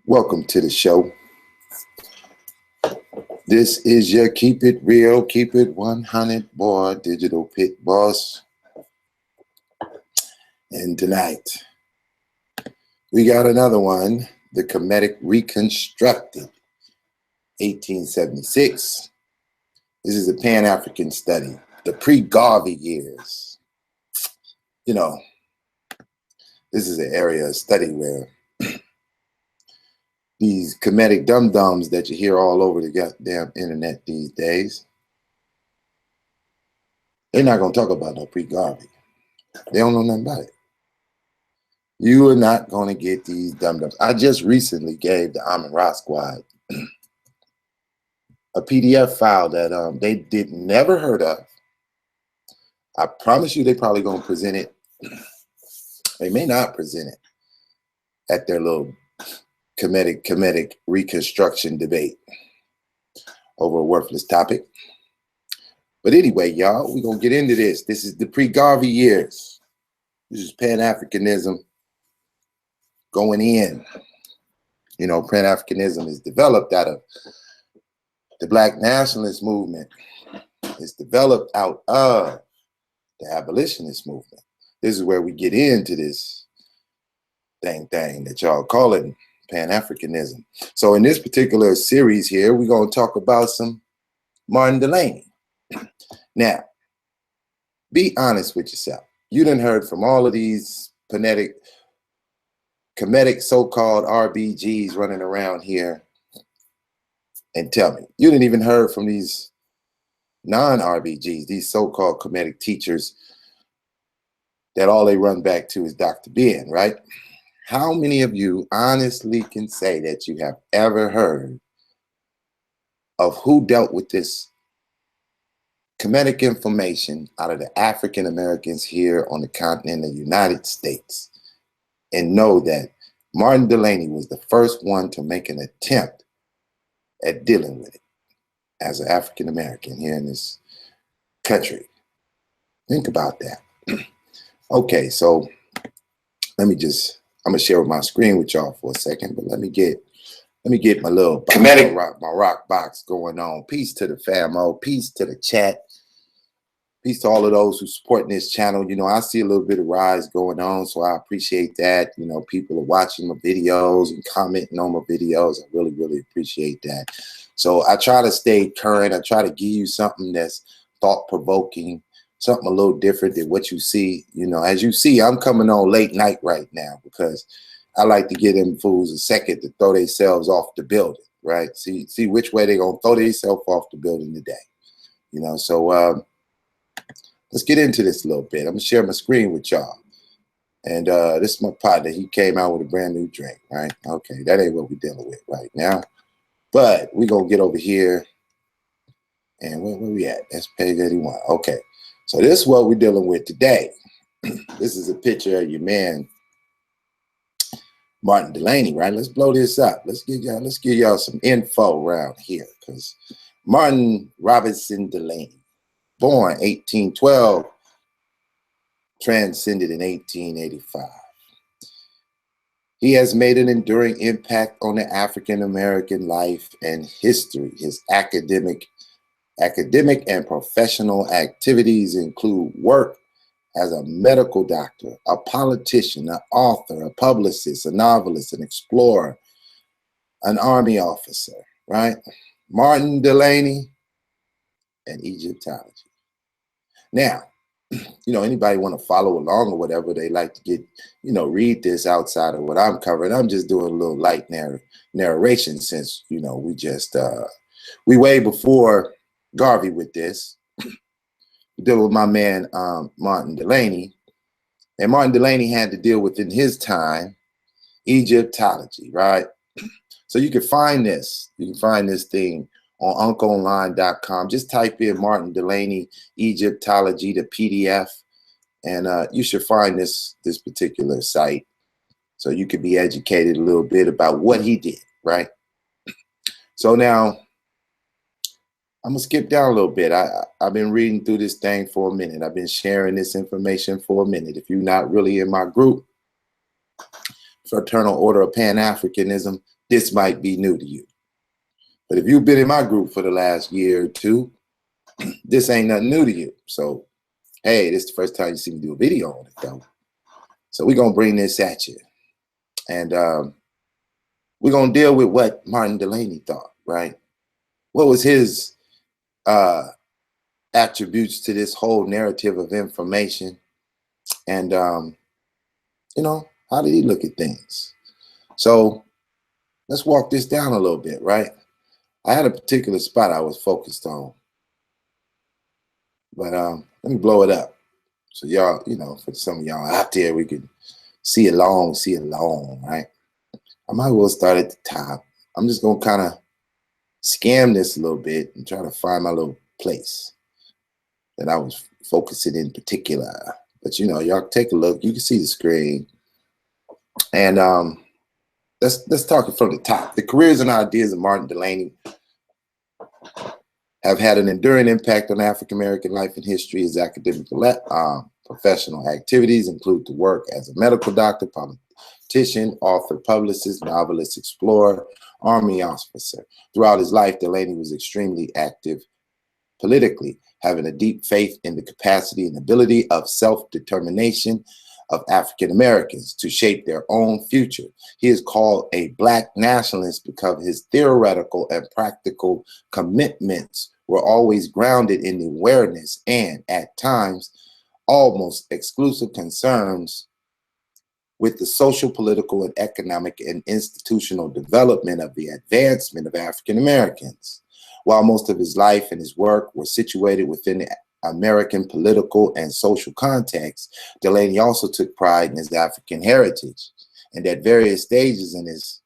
Welcome to the show. This is your Keep It Real, Keep It 100 boy, Digital Pit Boss. And tonight, we got another one, the Kemetic Reconstructed, 1876. This is a Pan-African study, the pre-Garvey years. You know, this is an area of study where these Kemetic dum-dums that you hear all over the goddamn internet these days, they're not going to talk about no pre-Garvey. They don't know nothing about it. You are not going to get these dum-dums. I just recently gave the Amin Ra Squad a PDF file that they never heard of. I promise you they probably going to present it. They may not present it at their little Kemetic reconstruction debate over a worthless topic. But anyway, y'all, we're going to get into this. This is the pre-Garvey years. This is Pan-Africanism going in. You know, Pan-Africanism is developed out of the Black nationalist movement. It's developed out of the abolitionist movement. This is where we get into this thing that y'all call it Pan-Africanism. So in this particular series here, we're going to talk about some Martin Delany. Now, be honest with yourself. You done heard from all of these Kemetic so-called RBGs running around here, and tell me, you didn't even heard from these non-RBGs, these so-called Kemetic teachers that all they run back to is Dr. Ben, right? How many of you honestly can say that you have ever heard of who dealt with this Kemetic information out of the African Americans here on the continent of the United States, and know that Martin Delany was the first one to make an attempt at dealing with it as an African American here in this country? Think about that. Okay, so I'm gonna share my screen with y'all for a second, but let me get my little my rock box going on. Peace to the famo, peace to the chat, peace to all of those who supporting this channel. You know, I see a little bit of rise going on, so I appreciate that. You know, people are watching my videos and commenting on my videos. I really, really appreciate that. So I try to stay current. I try to give you something that's thought-provoking, something a little different than what you see. You know, as you see, I'm coming on late night right now because I like to give them fools a second to throw themselves off the building, right? See which way they're going to throw themselves off the building today. You know, so let's get into this a little bit. I'm going to share my screen with y'all. And this is my partner. He came out with a brand new drink, right? Okay, that ain't what we're dealing with right now. But we're going to get over here. And where we at? That's page 81. Okay. So this is what we're dealing with today. This is a picture of your man, Martin Delany, right? Let's blow this up. Let's give y'all some info around here, because Martin Robinson Delany, born 1812, transcended in 1885. He has made an enduring impact on the African American life and history. His academic and professional activities include work as a medical doctor, a politician, an author, a publicist, a novelist, an explorer, an army officer, right? Martin Delany and Egyptology. Now, you know, anybody want to follow along or whatever, they like to get, you know, read this outside of what I'm covering. I'm just doing a little light narration since, you know, we way before Garvey with this. Deal with my man Martin Delany, and Martin Delany had to deal with in his time Egyptology, right? So you can find this. You can find this thing on uncleonline.com. Just type in Martin Delany Egyptology, the PDF, and you should find this particular site, so you could be educated a little bit about what he did, right? So now, I'm gonna skip down a little bit. I've been reading through this thing for a minute. I've been sharing this information for a minute. If you're not really in my group, Fraternal Order of Pan-Africanism, this might be new to you. But if you've been in my group for the last year or two, this ain't nothing new to you. So, hey, this is the first time you see me do a video on it, though. So we're going to bring this at you. And we're going to deal with what Martin Delany thought, right? What was his attributes to this whole narrative of information? And, you know, how did he look at things? So let's walk this down a little bit, right? I had a particular spot I was focused on. But let me blow it up. So y'all, you know, for some of y'all out there, we can see along, right? I might as well start at the top. I'm just going to kind of scan this a little bit and try to find my little place that I was focusing in particular. But, you know, y'all take a look. You can see the screen. And let's talk it from the top. The careers and ideas of Martin Delany have had an enduring impact on African-American life and history. His academic professional activities include the work as a medical doctor, politician, author, publicist, novelist, explorer, army officer. Throughout his life, Delany was extremely active politically, having a deep faith in the capacity and ability of self-determination of African Americans to shape their own future. He is called a Black nationalist because his theoretical and practical commitments were always grounded in the awareness and, at times, almost exclusive concerns with the social, political, and economic and institutional development of the advancement of African Americans. While most of his life and his work were situated within the American political and social context, Delany also took pride in his African heritage, and at various stages in his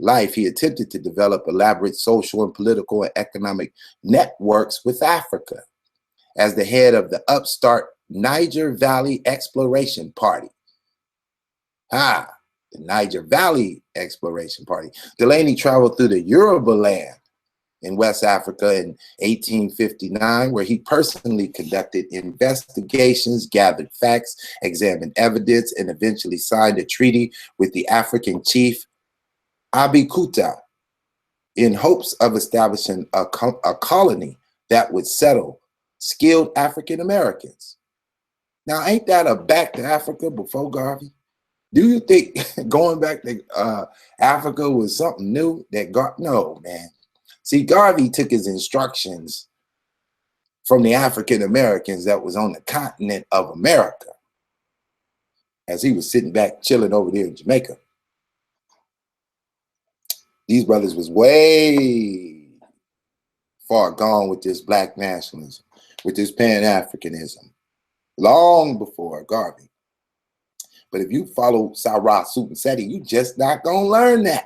life, he attempted to develop elaborate social and political and economic networks with Africa. As the head of the upstart Niger Valley Exploration Party, the Niger Valley Exploration Party, Delany traveled through the Yoruba land in West Africa in 1859, where he personally conducted investigations, gathered facts, examined evidence, and eventually signed a treaty with the African chief Abikuta in hopes of establishing a colony that would settle skilled African Americans. Now, ain't that a back to Africa before Garvey? Do you think going back to Africa was something new that no, man. See, Garvey took his instructions from the African Americans that was on the continent of America as he was sitting back chilling over there in Jamaica. These brothers was way far gone with this Black nationalism, with this pan-Africanism, long before Garvey. But if you follow Sarah Seti, you just not gonna learn that.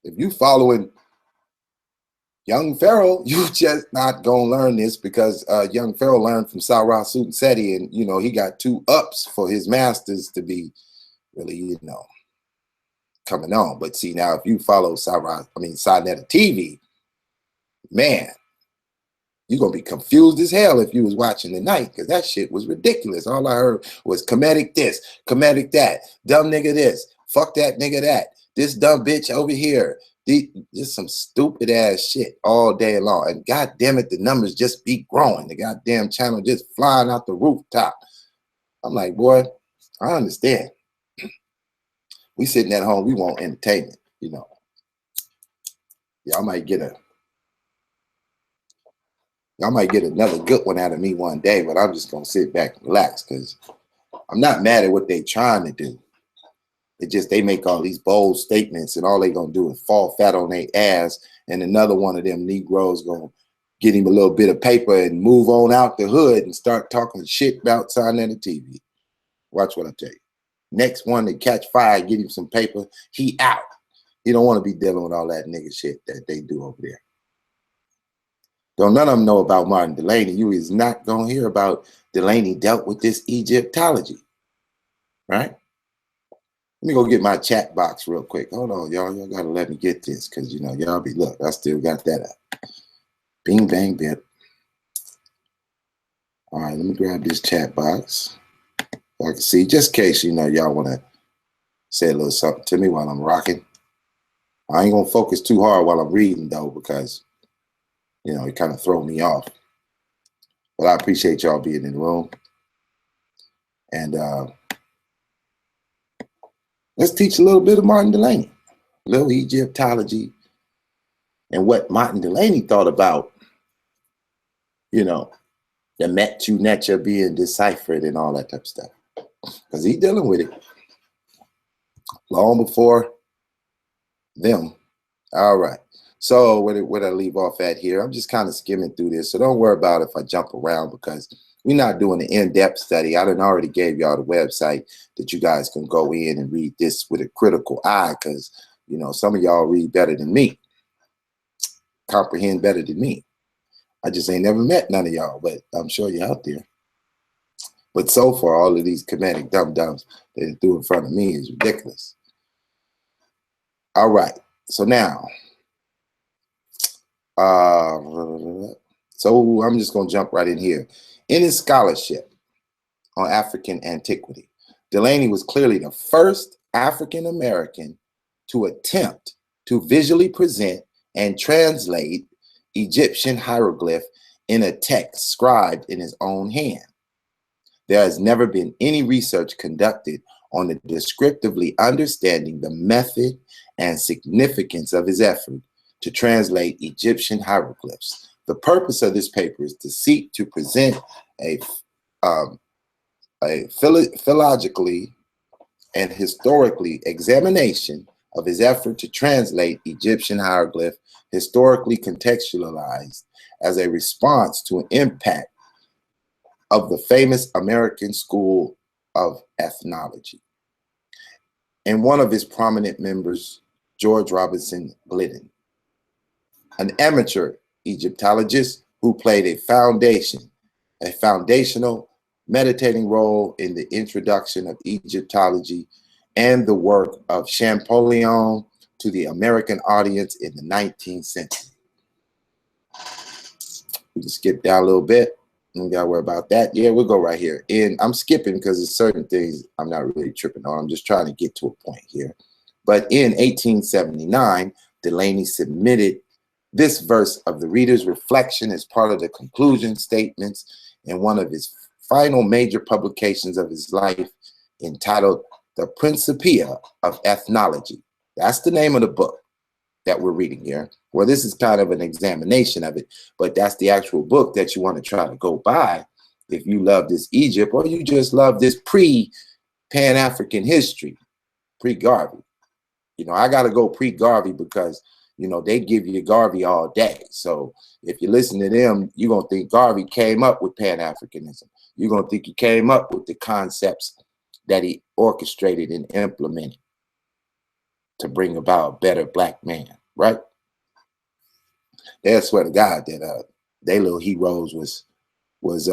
If you following Young Pharaoh, you just not gonna learn this, because Young Pharaoh learned from Sarah Seti, and you know he got 2 ups for his masters to be really, you know, coming on. But see, now if you follow Sinetta TV, man, you're gonna be confused as hell if you was watching tonight, because that shit was ridiculous. All I heard was Kemetic this, Kemetic that, dumb nigga this, fuck that nigga that, this dumb bitch over here. Just some stupid ass shit all day long. And god damn it, the numbers just be growing. The goddamn channel just flying out the rooftop. I'm like, boy, I understand. We sitting at home, we want entertainment, you know. Y'all might get another good one out of me one day, but I'm just gonna sit back and relax, because I'm not mad at what they trying to do. It just, they make all these bold statements and all they gonna do is fall fat on their ass, and another one of them Negroes gonna get him a little bit of paper and move on out the hood and start talking shit about Sinetta TV. Watch what I tell you. Next one to catch fire, get him some paper, he out. He don't want to be dealing with all that nigga shit that they do over there. Don't none of them know about Martin Delany. You is not gonna hear about Delany dealt with this Egyptology, right? Let me go get my chat box real quick. Hold on, y'all. Y'all gotta let me get this, because you know y'all be, look, I still got that up. Bing bang bip. All right, let me grab this chat box so I can see, just in case you know y'all want to say a little something to me while I'm rocking. I ain't gonna focus too hard while I'm reading though, because it kind of throw me off. But I appreciate y'all being in the room. And let's teach a little bit of Martin Delany, a little Egyptology, and what Martin Delany thought about, the Metu Neter being deciphered and all that type of stuff. Because he's dealing with it long before them. All right. So where I leave off at here, I'm just kind of skimming through this. So don't worry about if I jump around, because we're not doing an in-depth study. I done already gave y'all the website that you guys can go in and read this with a critical eye, because, some of y'all read better than me, comprehend better than me. I just ain't never met none of y'all, but I'm sure you're out there. But so far, all of these Kemetic dum-dums that they threw in front of me is ridiculous. All right. So now, so I'm just going to jump right in here. In his scholarship on African antiquity, Delany was clearly the first African American to attempt to visually present and translate Egyptian hieroglyph in a text scribed in his own hand. There has never been any research conducted on the descriptively understanding the method and significance of his effort to translate Egyptian hieroglyphs. The purpose of this paper is to seek to present a philologically and historically examination of his effort to translate Egyptian hieroglyph, historically contextualized as a response to an impact of the famous American school of ethnology. And one of his prominent members, George Robinson Glidden, an amateur Egyptologist who played a foundational meditating role in the introduction of Egyptology and the work of Champollion to the American audience in the 19th century. We can skip down a little bit. We gotta worry about that. Yeah, we'll go right here. And I'm skipping because there's certain things I'm not really tripping on. I'm just trying to get to a point here. But in 1879, Delany submitted this verse of the reader's reflection as part of the conclusion statements in one of his final major publications of his life, entitled The Principia of Ethnology. That's the name of the book that we're reading here. Well, this is kind of an examination of it, but that's the actual book that you want to try to go by if you love this Egypt, or you just love this pre-Pan-African history, pre-Garvey. I got to go pre-Garvey because, they give you Garvey all day. So if you listen to them, you're going to think Garvey came up with Pan-Africanism. You're going to think he came up with the concepts that he orchestrated and implemented to bring about a better black man, right? They swear to God that they little heroes was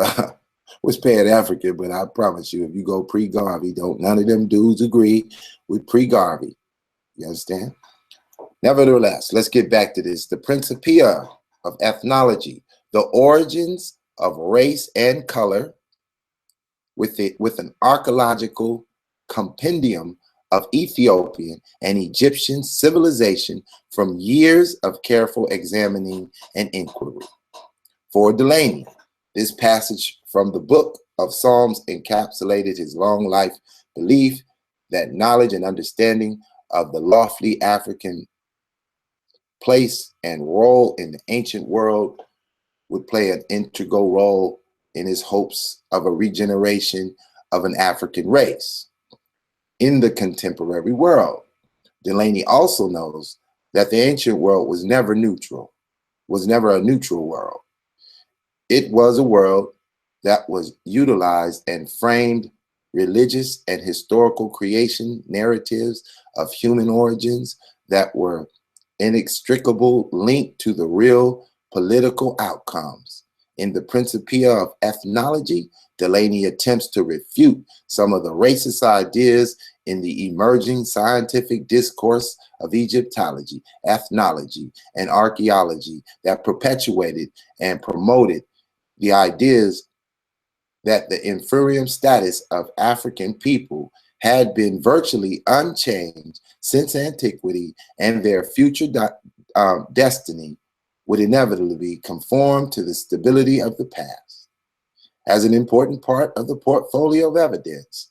Pan-African, but I promise you, if you go pre-Garvey, none of them dudes agree with pre-Garvey. You understand? Nevertheless, let's get back to this. The Principia of Ethnology, the origins of race and color, with an archaeological compendium of Ethiopian and Egyptian civilization from years of careful examining and inquiry. For Delany, this passage from the book of Psalms encapsulated his long life belief that knowledge and understanding of the lofty African place and role in the ancient world would play an integral role in his hopes of a regeneration of an African race in the contemporary world. Delany also knows that the ancient world was never a neutral world. It was a world that was utilized and framed religious and historical creation narratives of human origins that were inextricable link to the real political outcomes. In the Principia of Ethnology, Delany attempts to refute some of the racist ideas in the emerging scientific discourse of Egyptology, ethnology, and archaeology that perpetuated and promoted the ideas that the inferior status of African people had been virtually unchanged since antiquity, and their future destiny would inevitably conform to the stability of the past. As an important part of the portfolio of evidence,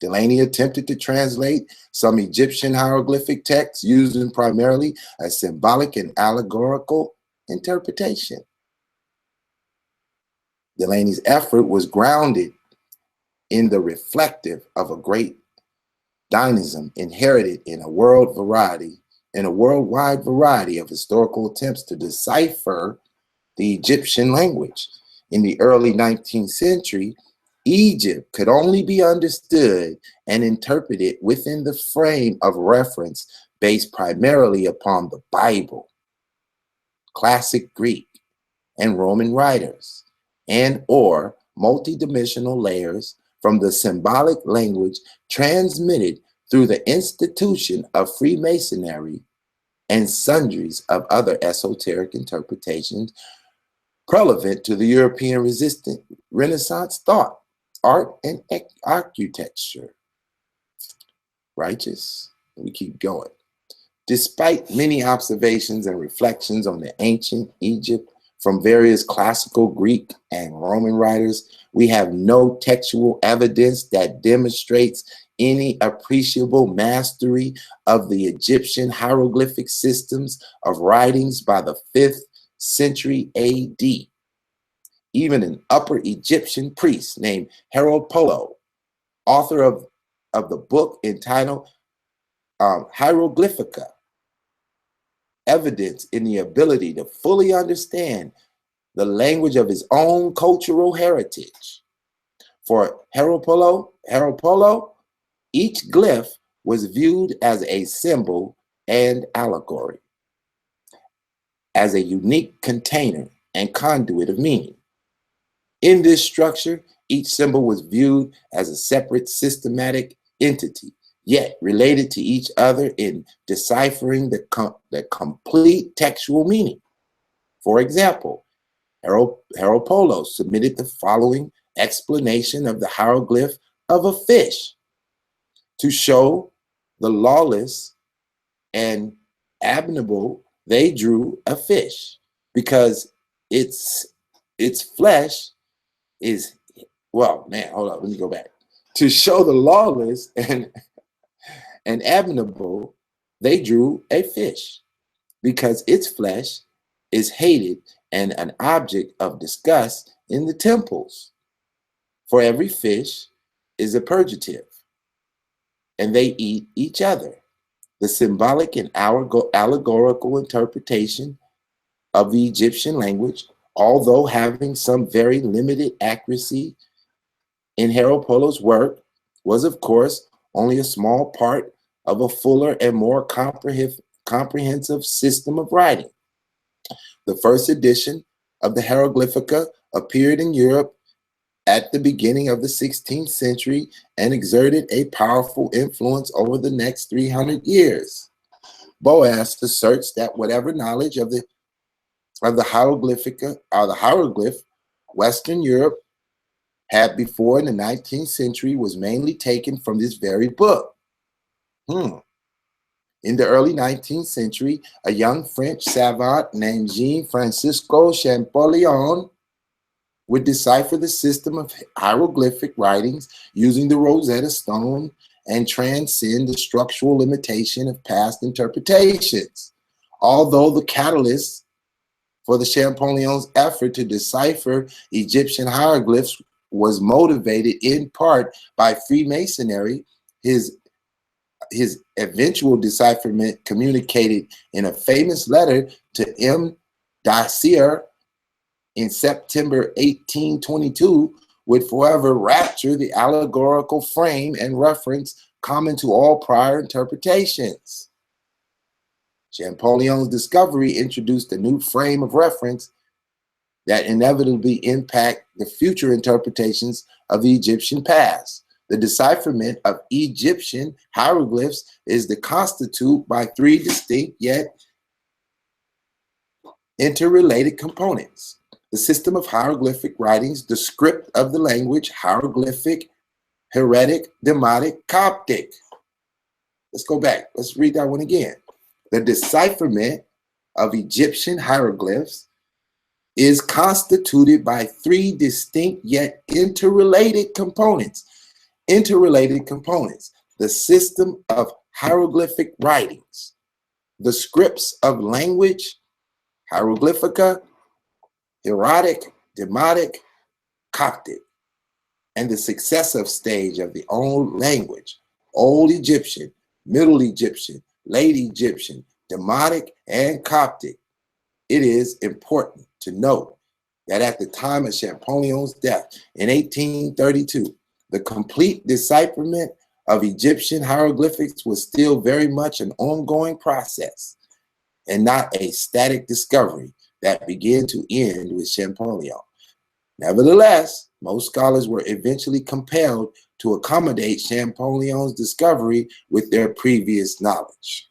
Delany attempted to translate some Egyptian hieroglyphic texts using primarily a symbolic and allegorical interpretation. Delany's effort was grounded in the reflective of a great dynamism inherited in a worldwide variety of historical attempts to decipher the Egyptian language. In the early 19th century, Egypt could only be understood and interpreted within the frame of reference based primarily upon the Bible, classic Greek, and Roman writers, and or multidimensional layers from the symbolic language transmitted through the institution of Freemasonry and sundries of other esoteric interpretations relevant to the European resistant Renaissance thought, art, and architecture. Righteous. We keep going. Despite many observations and reflections on the ancient Egypt from various classical Greek and Roman writers, we have no textual evidence that demonstrates any appreciable mastery of the Egyptian hieroglyphic systems of writings by the 5th century AD. Even an Upper Egyptian priest named Polo, author of the book entitled Hieroglyphica, evidence in the ability to fully understand the language of his own cultural heritage. For Polo, each glyph was viewed as a symbol and allegory, as a unique container and conduit of meaning. In this structure, each symbol was viewed as a separate systematic entity, yet related to each other in deciphering the complete textual meaning. For example, Polo submitted the following explanation of the hieroglyph of a fish: to show the lawless and abominable, they drew a fish, because its flesh is, well, man, hold on, let me go back. To show the lawless and abominable, they drew a fish, because its flesh is hated and an object of disgust in the temples. For every fish is a purgative, and they eat each other. The symbolic and allegorical interpretation of the Egyptian language, although having some very limited accuracy in Polo's work, was of course only a small part of a fuller and more comprehensive system of writing. The first edition of the Hieroglyphica appeared in Europe at the beginning of the 16th century and exerted a powerful influence over the next 300 years. Boas asserts that whatever knowledge of the Hieroglyphica or the hieroglyph Western Europe had before in the 19th century was mainly taken from this very book. In the early 19th century, a young French savant named Jean-Francisco Champollion would decipher the system of hieroglyphic writings using the Rosetta Stone and transcend the structural limitation of past interpretations. Although the catalyst for the Champollion's effort to decipher Egyptian hieroglyphs was motivated in part by Freemasonry, his eventual decipherment, communicated in a famous letter to M. Dacier in September 1822, would forever rapture the allegorical frame and reference common to all prior interpretations. Champollion's discovery introduced a new frame of reference that inevitably impact the future interpretations of the Egyptian past. The decipherment of Egyptian hieroglyphs is constituted by three distinct yet interrelated components: the system of hieroglyphic writings, the script of the language, hieroglyphic heretic, demotic, Coptic. Let's go back. Let's read that one again. The decipherment of Egyptian hieroglyphs is constituted by three distinct yet interrelated components. The system of hieroglyphic writings, the scripts of language, hieroglyphica, hieratic, demotic, Coptic, and the successive stage of the old language, Old Egyptian, Middle Egyptian, Late Egyptian, Demotic, and Coptic. It is important to note that at the time of Champollion's death in 1832, the complete decipherment of Egyptian hieroglyphics was still very much an ongoing process and not a static discovery that began to end with Champollion. Nevertheless, most scholars were eventually compelled to accommodate Champollion's discovery with their previous knowledge.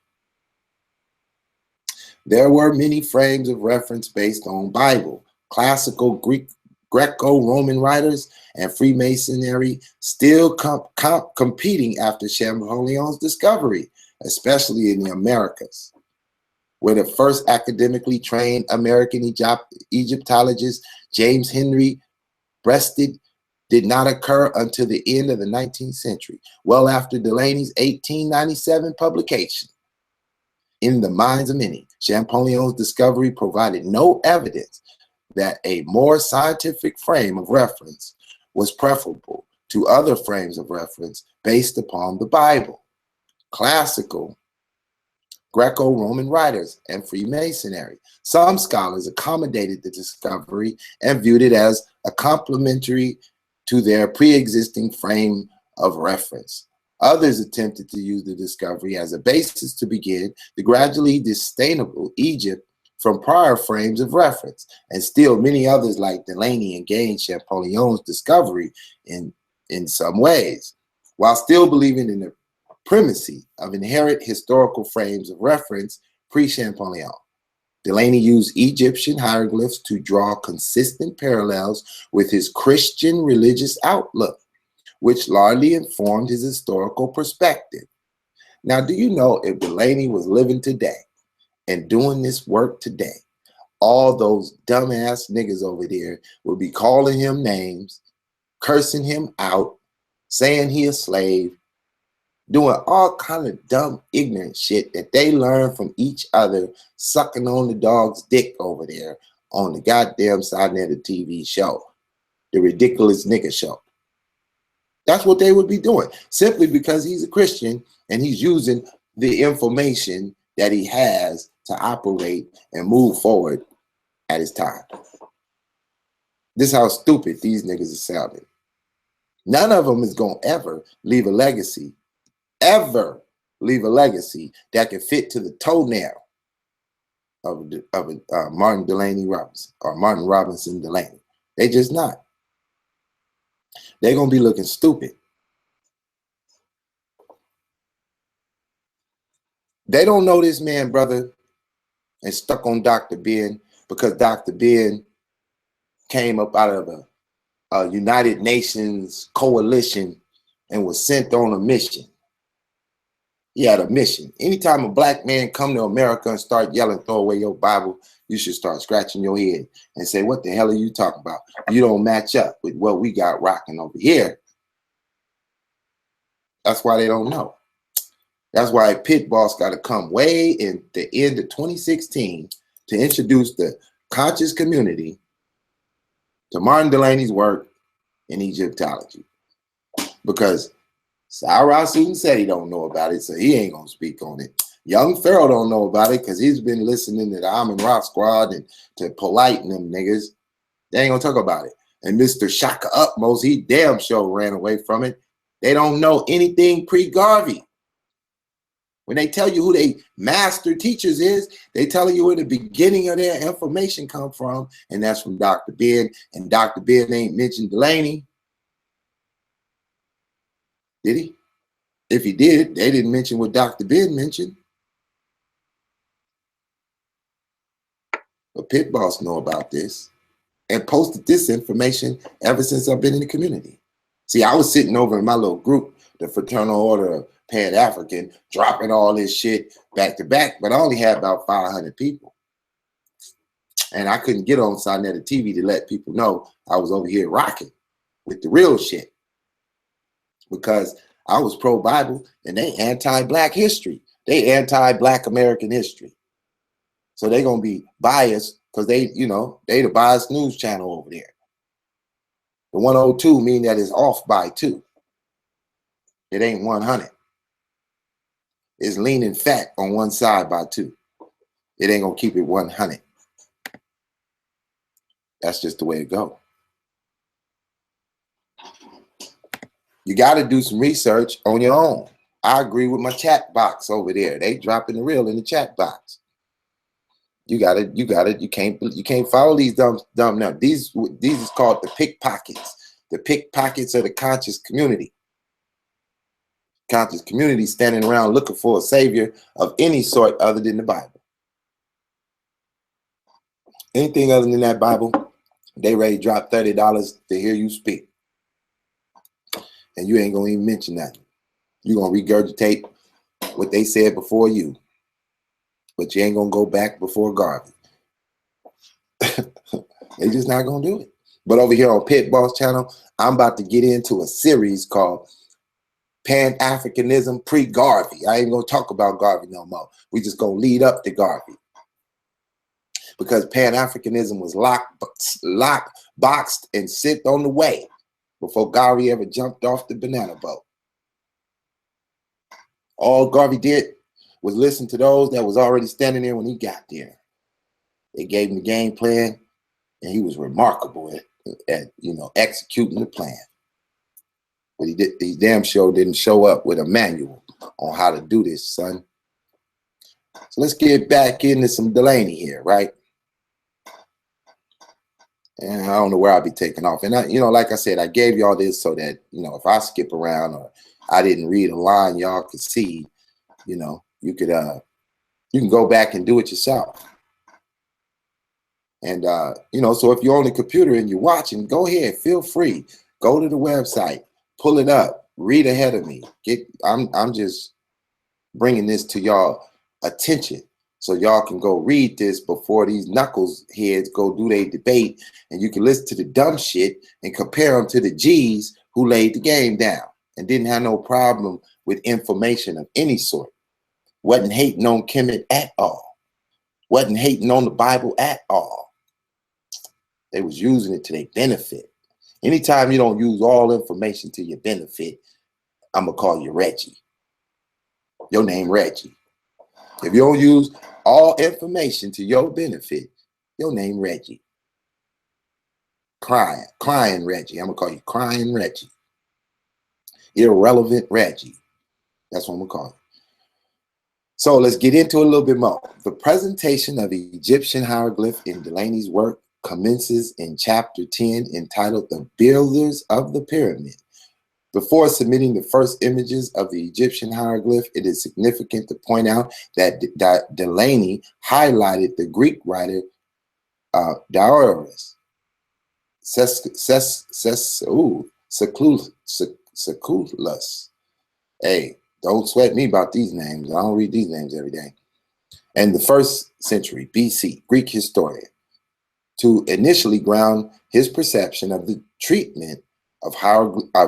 There were many frames of reference based on Bible, classical Greek, Greco-Roman writers, and Freemasonry still competing after Champollion's discovery, especially in the Americas, where the first academically trained American Egyptologist, James Henry Breasted, did not occur until the end of the 19th century, well after Delany's 1897 publication. In the minds of many, Champollion's discovery provided no evidence that a more scientific frame of reference was preferable to other frames of reference based upon the Bible, classical Greco-Roman writers, and Freemasonry. Some scholars accommodated the discovery and viewed it as a complementary to their pre-existing frame of reference. Others attempted to use the discovery as a basis to begin the gradually disdainable Egypt from prior frames of reference, and still many others like Delany engaged Champollion's discovery in some ways, while still believing in the primacy of inherent historical frames of reference pre-Champollion. Delany used Egyptian hieroglyphs to draw consistent parallels with his Christian religious outlook, which largely informed his historical perspective. Now, do you know if Delany was living today and doing this work today, all those dumbass niggas over there would be calling him names, cursing him out, saying he a slave, doing all kind of dumb, ignorant shit that they learn from each other, sucking on the dog's dick over there on the goddamn side of the TV show, the Ridiculous Nigga Show. That's what they would be doing, simply because he's a Christian and he's using the information that he has to operate and move forward at his time. This is how stupid these niggas are sounding. None of them is going to ever leave a legacy that can fit to the toenail of Martin Delany Robinson or Martin Robinson Delany. They just not. They're going to be looking stupid. They don't know this man, brother, and stuck on Dr. Ben because Dr. Ben came up out of a United Nations coalition and was sent on a mission. He had a mission. Anytime a black man come to America and start yelling, throw away your Bible, you should start scratching your head and say, what the hell are you talking about? You don't match up with what we got rocking over here. That's why they don't know. That's why Pit Boss got to come way in the end of 2016 to introduce the conscious community to Martin Delany's work in Egyptology. Because Sarah Susan said he don't know about it, so he ain't going to speak on it. Young Pharaoh don't know about it because he's been listening to the Amun Rock Squad and to Polite and them niggas. They ain't going to talk about it. And Mr. Shaka Upmost, he damn sure ran away from it. They don't know anything pre-Garvey. When they tell you who they master teachers is, they telling you where the beginning of their information come from, and that's from Dr. Ben. And Dr. Ben ain't mentioned Delany. Did he? If he did, they didn't mention what Dr. Ben mentioned. But Pit Boss know about this and posted this information ever since I've been in the community. See, I was sitting over in my little group, the Fraternal Order of Pan-African, dropping all this shit back to back, but I only had about 500 people. And I couldn't get on Sinetta TV to let people know I was over here rocking with the real shit, because I was pro-Bible and they anti-Black history. They anti-Black American history. So they're going to be biased because they, you know, they the biased news channel over there. The 102 mean that it's off by 2. It ain't 100. It's leaning fat on one side by 2. It ain't going to keep it 100. That's just the way it go. You got to do some research on your own. I agree with my chat box over there. They dropping the real in the chat box. You can't follow these dumb now. These is called the pickpockets. The pickpockets of the conscious community. Conscious community standing around looking for a savior of any sort other than the Bible. Anything other than that Bible, they ready to drop $30 to hear you speak. And you ain't gonna even mention that. You're gonna regurgitate what they said before you, but you ain't gonna go back before Garvey. They just not gonna do it. But over here on Pit Boss channel, I'm about to get into a series called Pan-Africanism pre-Garvey. I ain't gonna talk about Garvey no more. We just gonna lead up to Garvey, because Pan-Africanism was locked, boxed, and sent on the way before Garvey ever jumped off the banana boat. All Garvey did was listen to those that was already standing there when he got there. They gave him the game plan, and he was remarkable at you know, executing the plan. But he damn sure didn't show up with a manual on how to do this, son. So let's get back into some Delany here, right? And I don't know where I'll be taking off. And I, you know, like I said, I gave y'all this so that, you know, if I skip around or I didn't read a line, y'all could see, you know, you can go back and do it yourself. And you know, so if you're on the computer and you're watching, go ahead, feel free. Go to the website, pull it up, read ahead of me. I'm just bringing this to y'all attention, so y'all can go read this before these knuckles heads go do their debate, and you can listen to the dumb shit and compare them to the G's who laid the game down and didn't have no problem with information of any sort. Wasn't hating on Kemetic at all. Wasn't hating on the Bible at all. They was using it to their benefit. Anytime you don't use all information to your benefit, I'm gonna call you Reggie. Your name Reggie. If you don't use all information to your benefit, your name Reggie. Crying Reggie. I'm gonna call you Crying Reggie. Irrelevant Reggie. That's what I'm gonna call you. So let's get into a little bit more. The presentation of the Egyptian hieroglyph in Delany's work commences in chapter 10, entitled The Builders of the Pyramid. Before submitting the first images of the Egyptian hieroglyph, it is significant to point out that Delany highlighted the Greek writer Diodorus Secundus. Hey, don't sweat me about these names. I don't read these names every day. And the 1st century BC Greek historian, to initially ground his perception of the treatment of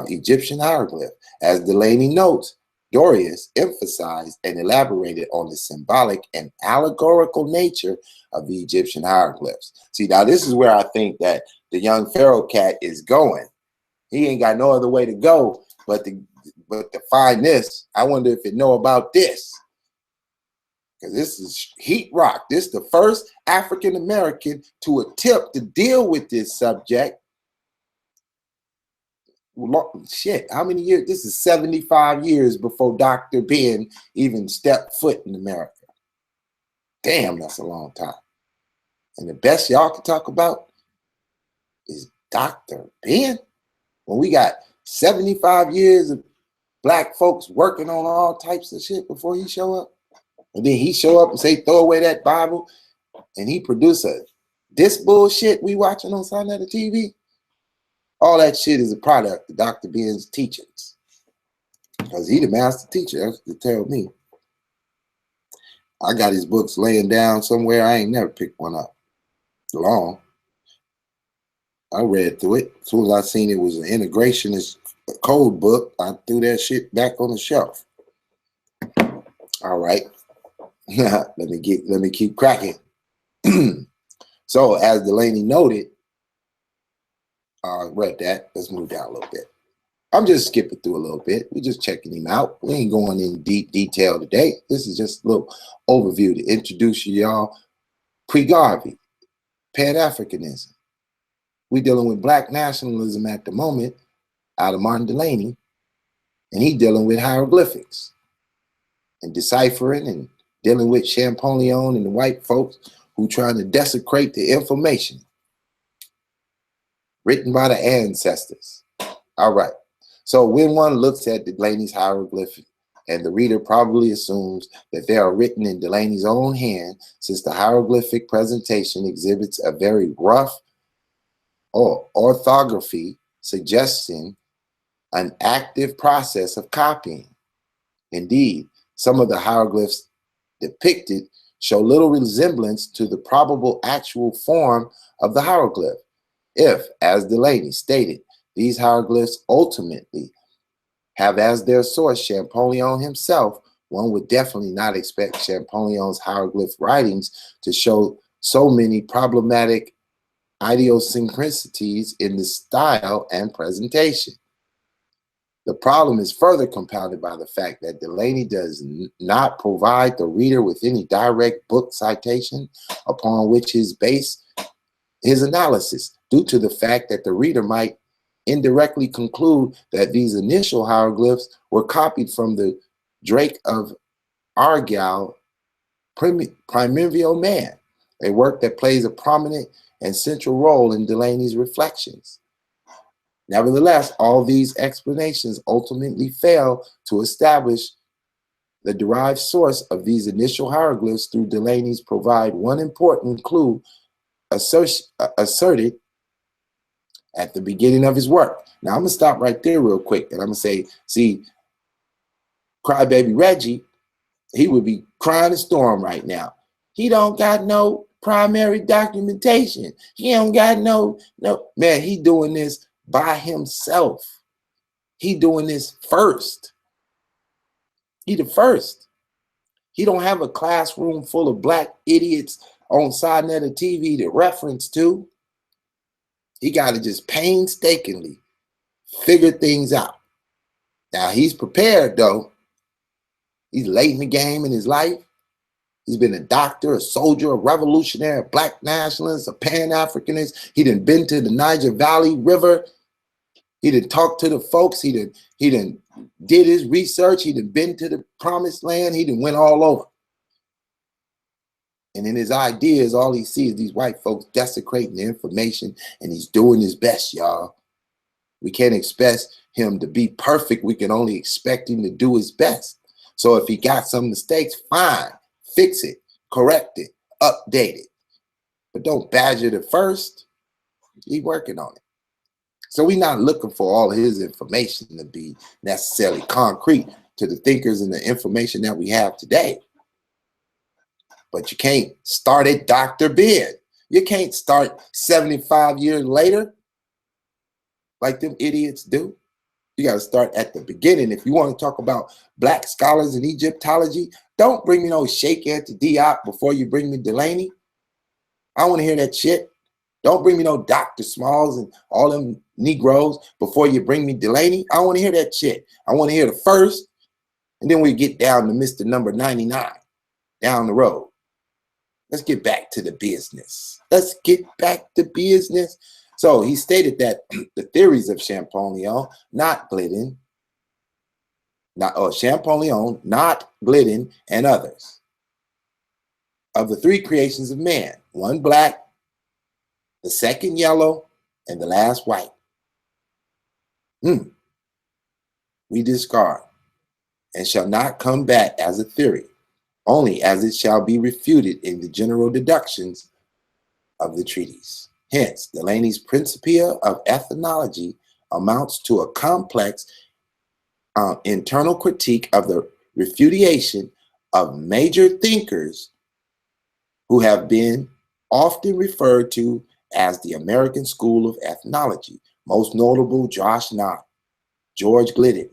Egyptian hieroglyph. As Delany notes, Dorius emphasized and elaborated on the symbolic and allegorical nature of the Egyptian hieroglyphs. See, now this is where I think that the young Pharaoh cat is going. He ain't got no other way to go but to find this. I wonder if it know about this, because this is heat rock. This is the first African American to attempt to deal with this subject. Shit, how many years? This is 75 years before Dr. Ben even stepped foot in America. Damn, that's a long time. And the best y'all can talk about is Dr. Ben. When we got 75 years of Black folks working on all types of shit before he show up. And then he show up and say, throw away that Bible. And he produce this bullshit we watching on Sinetta TV. All that shit is a product of Dr. Ben's teachings. Because he the master teacher, that's to tell me. I got his books laying down somewhere. I ain't never picked one up. Long. I read through it. As soon as I seen it was an integrationist code book, I threw that shit back on the shelf. All right. let me keep cracking. So as Delany noted, read that. Let's move down a little bit. I'm just skipping through a little bit. We're just checking him out. We ain't going in deep detail today. This is just a little overview to introduce y'all. Pre-Garvey, pan-Africanism. We're dealing with black nationalism at the moment out of Martin Delany, and he dealing with hieroglyphics and deciphering and dealing with Champollion and the white folks who trying to desecrate the information written by the ancestors. All right. So when one looks at Delany's hieroglyphic, and the reader probably assumes that they are written in Delany's own hand, since the hieroglyphic presentation exhibits a very rough orthography, suggesting an active process of copying. Indeed, some of the hieroglyphs depicted show little resemblance to the probable actual form of the hieroglyph. If, as Delany stated, these hieroglyphs ultimately have as their source Champollion himself, one would definitely not expect Champollion's hieroglyph writings to show so many problematic idiosyncrasies in the style and presentation. The problem is further compounded by the fact that Delany does not provide the reader with any direct book citation upon which is based his analysis, due to the fact that the reader might indirectly conclude that these initial hieroglyphs were copied from the Drake of Argyll Primeval Man, a work that plays a prominent and central role in Delany's reflections. Nevertheless, all these explanations ultimately fail to establish the derived source of these initial hieroglyphs through Delany's provide one important clue asserted at the beginning of his work. Now, I'm going to stop right there real quick, and I'm going to say, see, Crybaby Reggie, he would be crying a storm right now. He don't got no primary documentation. He don't got no, man, he doing this by himself. He doing this first. He the first. He don't have a classroom full of black idiots on side net of TV to reference to. He got to just painstakingly figure things out. Now, he's prepared, though. He's late in the game in his life. He's been a doctor, a soldier, a revolutionary, a black nationalist, a pan-Africanist. He done been to the Niger Valley River. He done talked to the folks. He done did his research. He done been to the promised land. He done went all over. And in his ideas, all he sees is these white folks desecrating the information, and he's doing his best, y'all. We can't expect him to be perfect. We can only expect him to do his best. So if he got some mistakes, fine, fix it, correct it, update it. But don't badger it first. He's working on it. So we're not looking for all of his information to be necessarily concrete to the thinkers and the information that we have today. But you can't start at Dr. Ben. You can't start 75 years later like them idiots do. You got to start at the beginning. If you want to talk about black scholars in Egyptology, don't bring me no Sheikh Anta Diop before you bring me Delany. I don't want to hear that shit. Don't bring me no Dr. Smalls and all them Negroes before you bring me Delany. I don't want to hear that shit. I want to hear the first, and then we get down to Mr. Number 99 down the road. Let's get back to the business. Let's get back to business. So he stated that the theories of Champollion, not Glidden, Champollion, not Glidden, and others, of the three creations of man, one black, the second yellow, and the last white. We discard and shall not come back as a theory, only as it shall be refuted in the general deductions of the treatise. Hence, Delany's Principia of Ethnology amounts to a complex internal critique of the refutation of major thinkers who have been often referred to as the American School of Ethnology, most notable Josh Knott, George Glidden,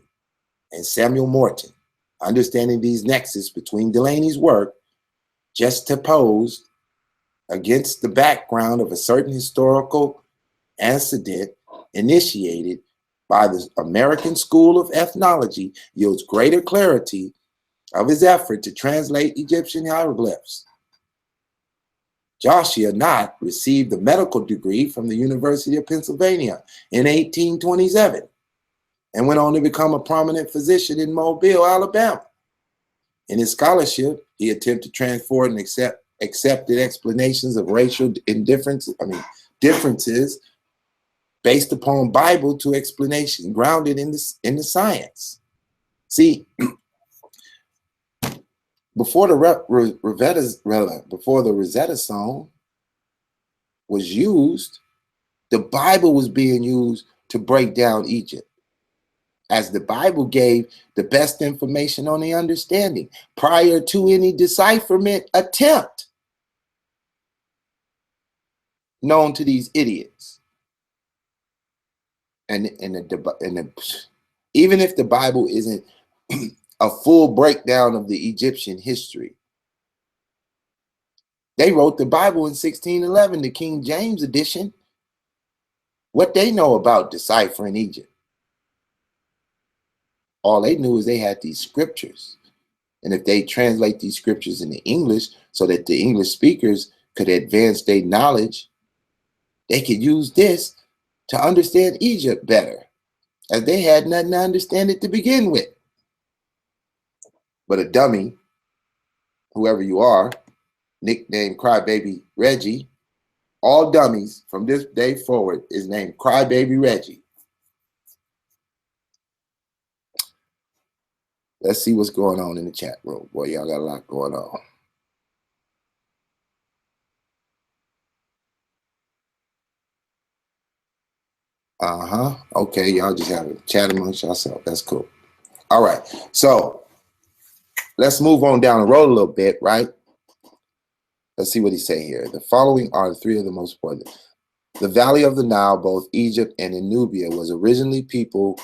and Samuel Morton. Understanding these nexus between Delany's work juxtaposed against the background of a certain historical incident initiated by the American School of Ethnology yields greater clarity of his effort to translate Egyptian hieroglyphs. Joshua Knott received a medical degree from the University of Pennsylvania in 1827 and went on to become a prominent physician in Mobile, Alabama. In his scholarship, he attempted to transform and accepted explanations of racial differences based upon Bible to explanation grounded in the science. See, before the Rosetta Stone was used, the Bible was being used to break down Egypt, as the Bible gave the best information on the understanding prior to any decipherment attempt known to these idiots. Even if the Bible isn't a full breakdown of the Egyptian history, they wrote the Bible in 1611, the King James edition. What they know about deciphering Egypt? All they knew is they had these scriptures. And if they translate these scriptures into English so that the English speakers could advance their knowledge, they could use this to understand Egypt better, as they had nothing to understand it to begin with. But a dummy, whoever you are, nicknamed Crybaby Reggie, all dummies from this day forward is named Crybaby Reggie. Let's see what's going on in the chat room. Boy, y'all got a lot going on. Okay, y'all just have a chat amongst yourselves. That's cool. All right, so let's move on down the road a little bit, right? Let's see what he say here. The following are the three of the most important. The Valley of the Nile, both Egypt and in Nubia, was originally peopled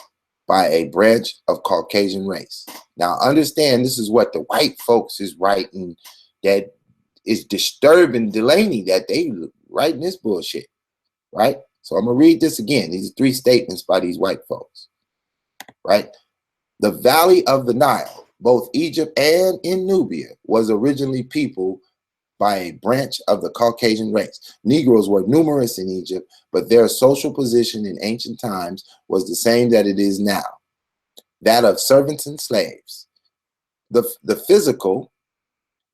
by a branch of Caucasian race. Now, understand, this is what the white folks is writing that is disturbing Delany, that they writing this bullshit, right? So I'm going to read this again. These are three statements by these white folks, right? The Valley of the Nile, both Egypt and in Nubia, was originally peopled by a branch of the Caucasian race. Negroes were numerous in Egypt, but their social position in ancient times was the same that it is now, that of servants and slaves. The physical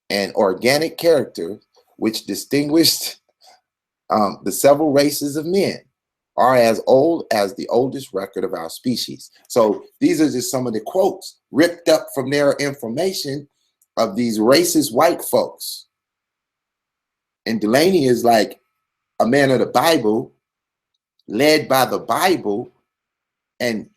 and organic character which distinguished the several races of men are as old as the oldest record of our species. So these are just some of the quotes ripped up from their information of these racist white folks. And Delany is like a man of the Bible, led by the Bible, and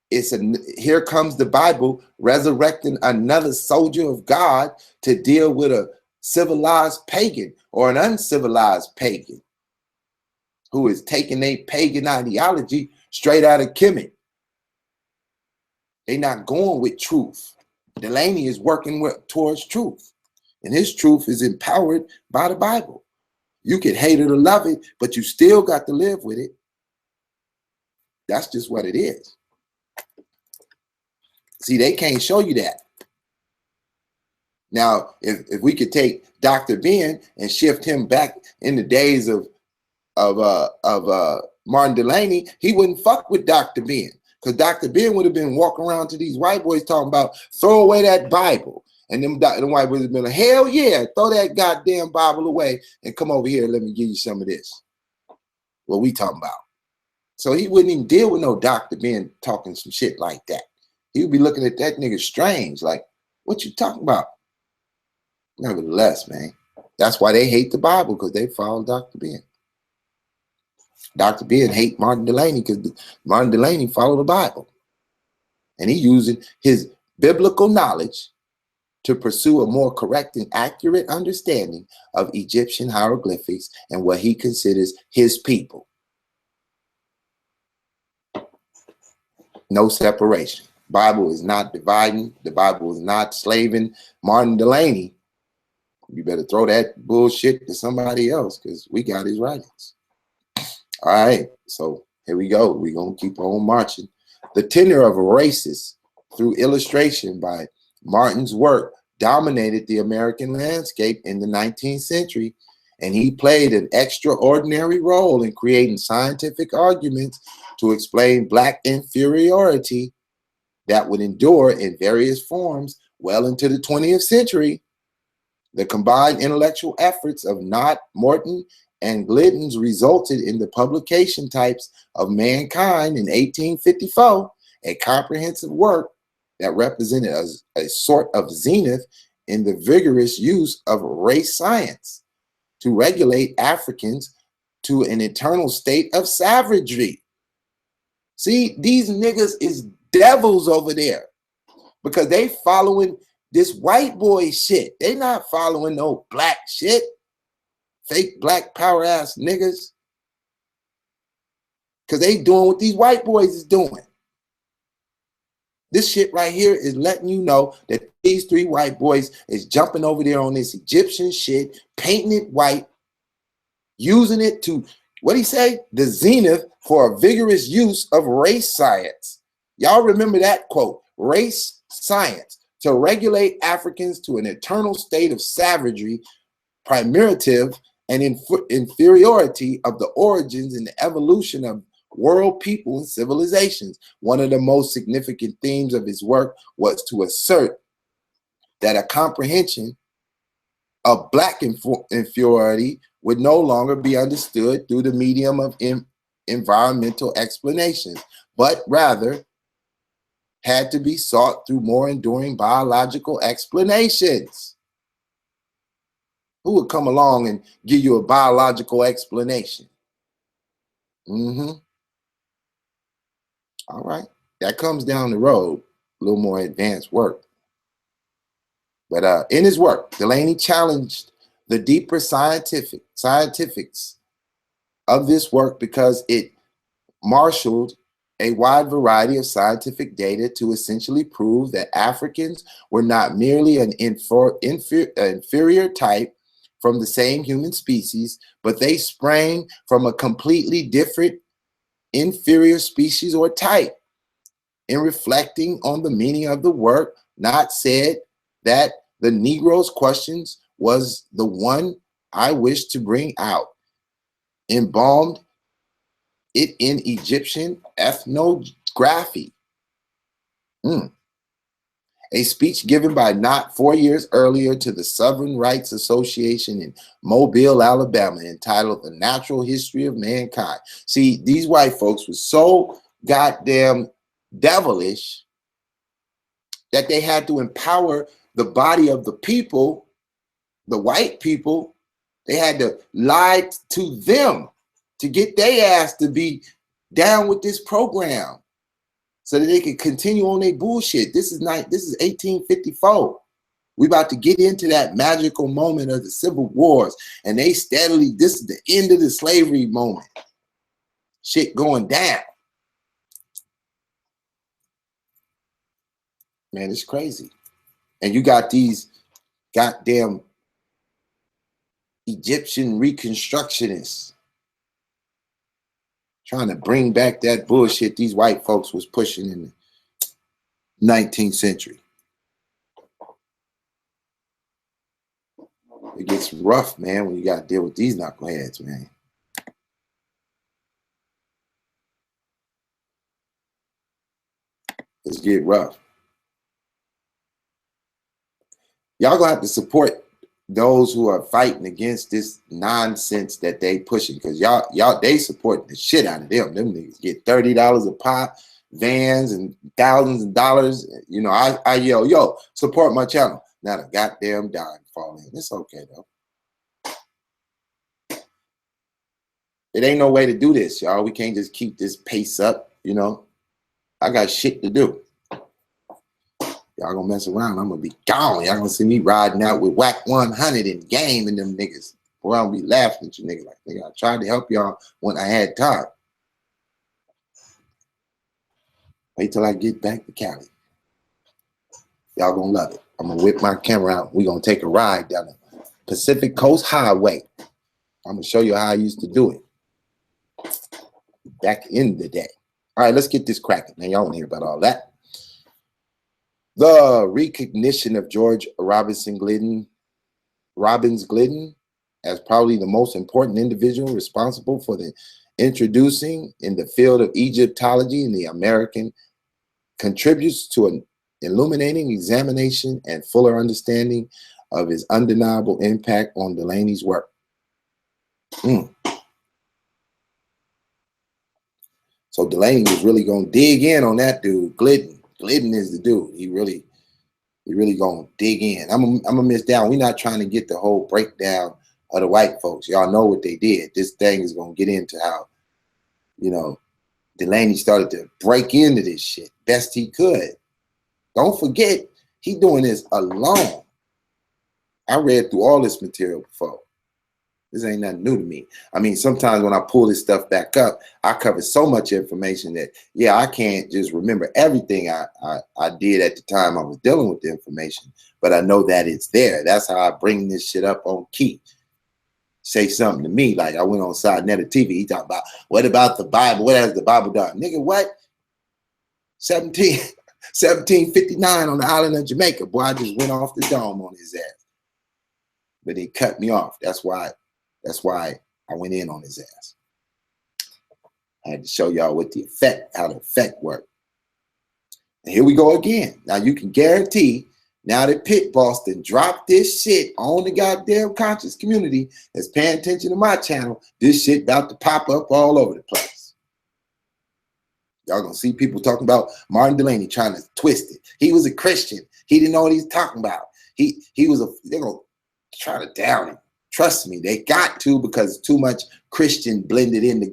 here comes the Bible resurrecting another soldier of God to deal with a civilized pagan or an uncivilized pagan who is taking a pagan ideology straight out of Kemetic. They're not going with truth. Delany is working towards truth, and his truth is empowered by the Bible. You can hate it or love it, but you still got to live with it. That's just what it is. See, they can't show you that. Now, if we could take Dr. Ben and shift him back in the days of Martin Delany, he wouldn't fuck with Dr. Ben, because Dr. Ben would have been walking around to these white boys talking about throw away that Bible. And them white boys have been like, hell yeah, throw that goddamn Bible away and come over here and let me give you some of this. What we talking about. So he wouldn't even deal with no Dr. Ben talking some shit like that. He would be looking at that nigga strange, like, what you talking about? Nevertheless, man, that's why they hate the Bible, because they follow Dr. Ben. Dr. Beard hate Martin Delany because Martin Delany followed the Bible. And he using his biblical knowledge to pursue a more correct and accurate understanding of Egyptian hieroglyphics and what he considers his people. No separation. Bible is not dividing. The Bible is not slaving Martin Delany. You better throw that bullshit to somebody else because we got his writings. All right, so here we go. We're going to keep on marching. The tenor of races through illustration by Martin's work dominated the American landscape in the 19th century, and he played an extraordinary role in creating scientific arguments to explain Black inferiority that would endure in various forms well into the 20th century. The combined intellectual efforts of Knott, Morton, and Gliddon's resulted in the publication types of Mankind in 1854, a comprehensive work that represented a sort of zenith in the vigorous use of race science to regulate Africans to an eternal state of savagery. See, these niggas is devils over there because they following this white boy shit. They not following no black shit. Fake black power ass niggas. Because they doing what these white boys is doing. This shit right here is letting you know that these three white boys is jumping over there on this Egyptian shit, painting it white, using it to, what'd he say? The zenith for a vigorous use of race science. Y'all remember that quote, race science, to regulate Africans to an eternal state of savagery, primitive, and inferiority of the origins and the evolution of world people and civilizations. One of the most significant themes of his work was to assert that a comprehension of Black inferiority would no longer be understood through the medium of environmental explanations, but rather had to be sought through more enduring biological explanations. Who would come along and give you a biological explanation? All right, that comes down the road, a little more advanced work. But in his work, Delany challenged the deeper scientifics of this work because it marshaled a wide variety of scientific data to essentially prove that Africans were not merely an inferior type from the same human species, but they sprang from a completely different inferior species or type. In reflecting on the meaning of the work, Knott said that the Negro's questions was the one I wish to bring out, embalmed it in Egyptian ethnography. A speech given by Knott 4 years earlier to the Southern Rights Association in Mobile, Alabama, entitled The Natural History of Mankind. See, these white folks were so goddamn devilish that they had to empower the body of the people, the white people. They had to lie to them to get their ass to be down with this program so that they could continue on their bullshit. This is 1854. We about to get into that magical moment of the Civil Wars, and they steadily, this is the end of the slavery moment. Shit going down. Man, it's crazy. And you got these goddamn Egyptian reconstructionists trying to bring back that bullshit these white folks was pushing in the 19th century. It gets rough, man, when you got to deal with these knuckleheads, man. Let's get rough. Y'all gonna have to support those who are fighting against this nonsense that they pushing, because y'all they support the shit out of them. Them niggas get $30 a pop, vans and thousands of dollars. You know, I yell, yo, support my channel. Not a goddamn dime fall in. It's okay though. It ain't no way to do this, y'all. We can't just keep this pace up, you know. I got shit to do. Y'all gonna mess around, I'm gonna be gone. Y'all gonna see me riding out with whack 100 and game and them niggas. Boy, I'll be laughing at you niggas like, nigga, I tried to help y'all when I had time. Wait till I get back to Cali. Y'all gonna love it. I'm gonna whip my camera out. We're gonna take a ride down the Pacific Coast Highway. I'm gonna show you how I used to do it back in the day. All right, let's get this cracking, man. Y'all want to hear about all that. The recognition of George Robbins Glidden as probably the most important individual responsible for the introducing in the field of Egyptology in the American contributes to an illuminating examination and fuller understanding of his undeniable impact on Delany's work. So Delany was really gonna dig in on that dude. Glidden is the dude. He really gonna dig in. I'm gonna miss down. We're not trying to get the whole breakdown of the white folks. Y'all know what they did. This thing is gonna get into how, you know, Delany started to break into this shit best he could. Don't forget, he doing this alone. I read through all this material before. This ain't nothing new to me. I mean, sometimes when I pull this stuff back up, I cover so much information that, yeah, I can't just remember everything I did at the time I was dealing with the information, but I know that it's there. That's how I bring this shit up on key. Say something to me, like I went on Side Net of TV, he talked about, what about the Bible? What has the Bible done? Nigga, what? 1759 on the island of Jamaica. Boy, I just went off the dome on his ass. But he cut me off. That's why I went in on his ass. I had to show y'all what the effect, how the effect worked. And here we go again. Now you can guarantee, now that Pit Boston dropped this shit on the goddamn conscious community that's paying attention to my channel, this shit about to pop up all over the place. Y'all gonna see people talking about Martin Delany trying to twist it. He was a Christian. He didn't know what he's talking about. They're gonna try to down him. Trust me, they got to, because too much Christian blended into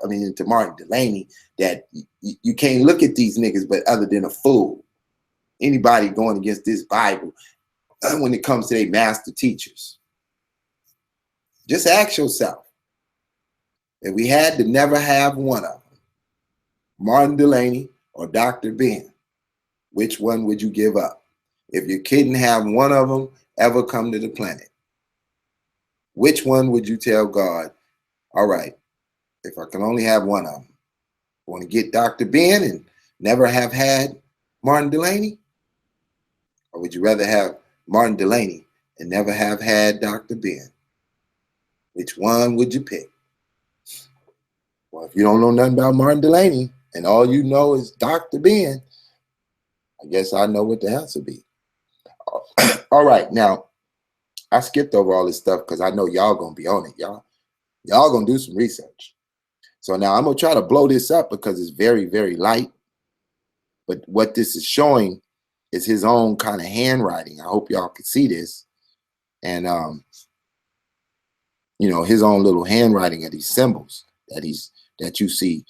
into Martin Delany that you can't look at these niggas but other than a fool. Anybody going against this Bible when it comes to their master teachers. Just ask yourself, if we had to never have one of them, Martin Delany or Dr. Ben, which one would you give up? If you couldn't have one of them ever come to the planet, which one would you tell God, all right, if I can only have one of them, I want to get Dr. Ben and never have had Martin Delany? Or would you rather have Martin Delany and never have had Dr. Ben? Which one would you pick? Well, if you don't know nothing about Martin Delany and all you know is Dr. Ben, I guess I know what the answer be. All right, now, I skipped over all this stuff because I know y'all gonna be on it. Y'all gonna do some research. So now I'm gonna try to blow this up because it's very, very light. But what this is showing is his own kind of handwriting. I hope y'all can see this. And you know, his own little handwriting of these symbols that you see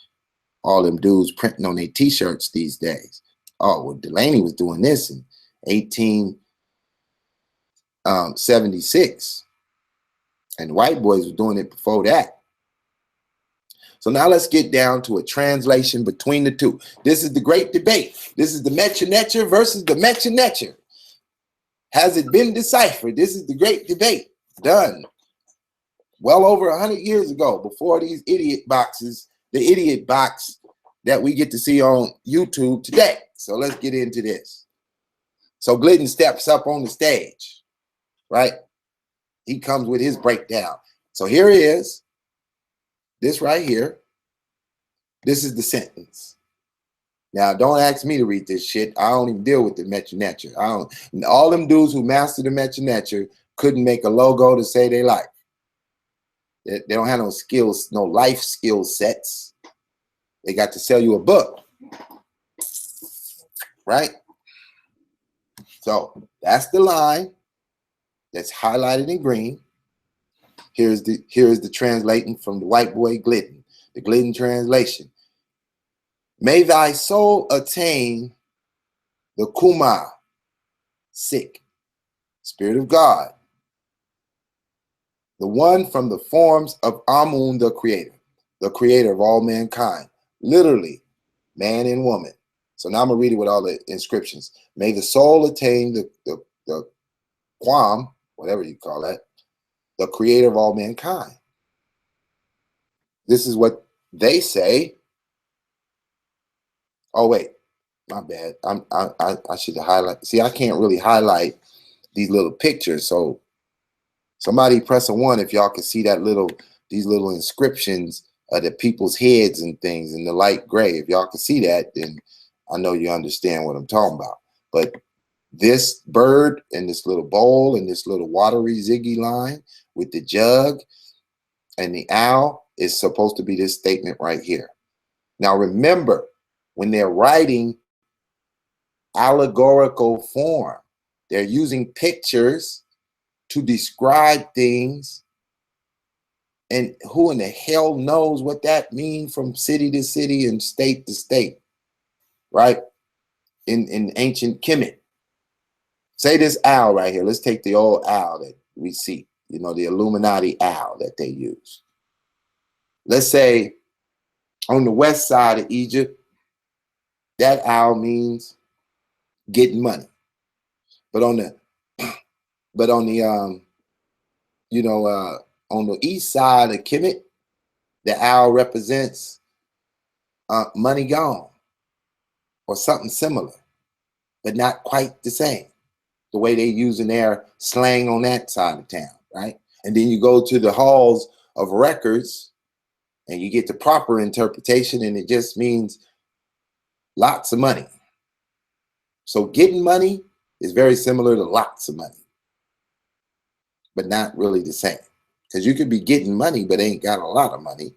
all them dudes printing on their t-shirts these days. Oh, well, Delany was doing this in 1876. And white boys were doing it before that. So now let's get down to a translation between the two. This is the great debate. This is the Mecha versus the Mecha. Has it been deciphered? This is the great debate done well over 100 years ago, before these idiot boxes, the idiot box that we get to see on YouTube today. So let's get into this. So Glidden steps up on the stage, right? He comes with his breakdown. So here he is. This right here. This is the sentence. Now, don't ask me to read this shit. I don't even deal with the Mecha. All them dudes who mastered the Mecha couldn't make a logo to say they like. They don't have no skills, no life skill sets. They got to sell you a book, right? So that's the line that's highlighted in green. Here's the translating from the white boy Glidden, the Glidden translation. May thy soul attain the Kuma, sick, Spirit of God, the one from the forms of Amun, the creator of all mankind, literally, man and woman. So now I'm going to read it with all the inscriptions. May the soul attain the Kwam, whatever you call that, the creator of all mankind. This is what they say. Oh, wait, my bad. I should highlight. See, I can't really highlight these little pictures. So somebody press a 1 if y'all can see these little inscriptions of the people's heads and things in the light gray. If y'all can see that, then I know you understand what I'm talking about. But this bird and this little bowl and this little watery ziggy line with the jug and the owl is supposed to be this statement right here. Now remember, when they're writing allegorical form, they're using pictures to describe things, and who in the hell knows what that means from city to city and state to state, right? In ancient Kemet. Say this owl right here. Let's take the old owl that we see, you know, the Illuminati owl that they use. Let's say on the west side of Egypt, that owl means getting money. But on the on the east side of Kemet, the owl represents money gone or something similar, but not quite the same. The way they using their slang on that side of town, right? And then you go to the halls of records and you get the proper interpretation, and it just means lots of money. So getting money is very similar to lots of money, but not really the same. Because you could be getting money, but ain't got a lot of money.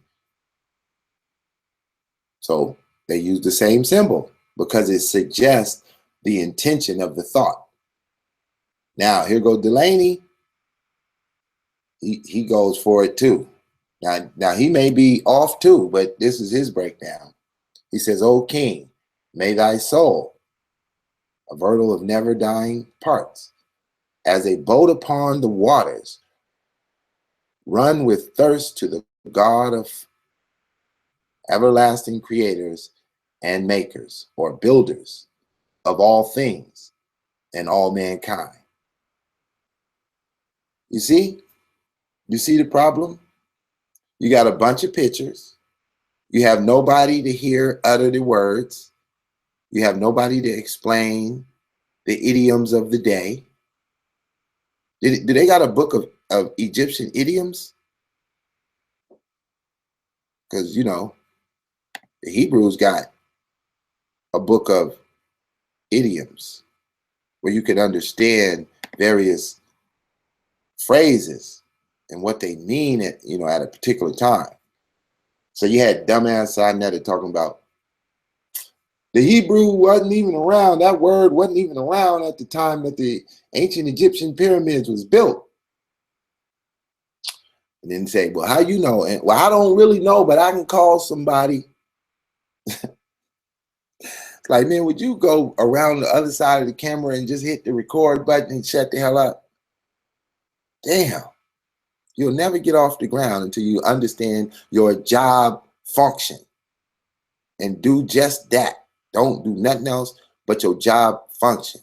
So they use the same symbol because it suggests the intention of the thought. Now, here goes Delany. He goes for it too. Now he may be off too, but this is his breakdown. He says, O king, may thy soul, a viertel of never dying parts, as a boat upon the waters, run with thirst to the God of everlasting creators and makers, or builders of all things and all mankind. You see the problem? You got a bunch of pictures. You have nobody to hear utter the words. You have nobody to explain the idioms of the day. Do they got a book of Egyptian idioms? Because, you know, the Hebrews got a book of idioms where you can understand various phrases and what they mean at, you know, at a particular time. So you had dumbass Sinetta talking about the Hebrew wasn't even around. That word wasn't even around at the time that the ancient Egyptian pyramids was built. And then say, well, how you know? And well, I don't really know, but I can call somebody. Like, man, would you go around the other side of the camera and just hit the record button and shut the hell up? Damn. You'll never get off the ground until you understand your job function and do just that. Don't do nothing else but your job function.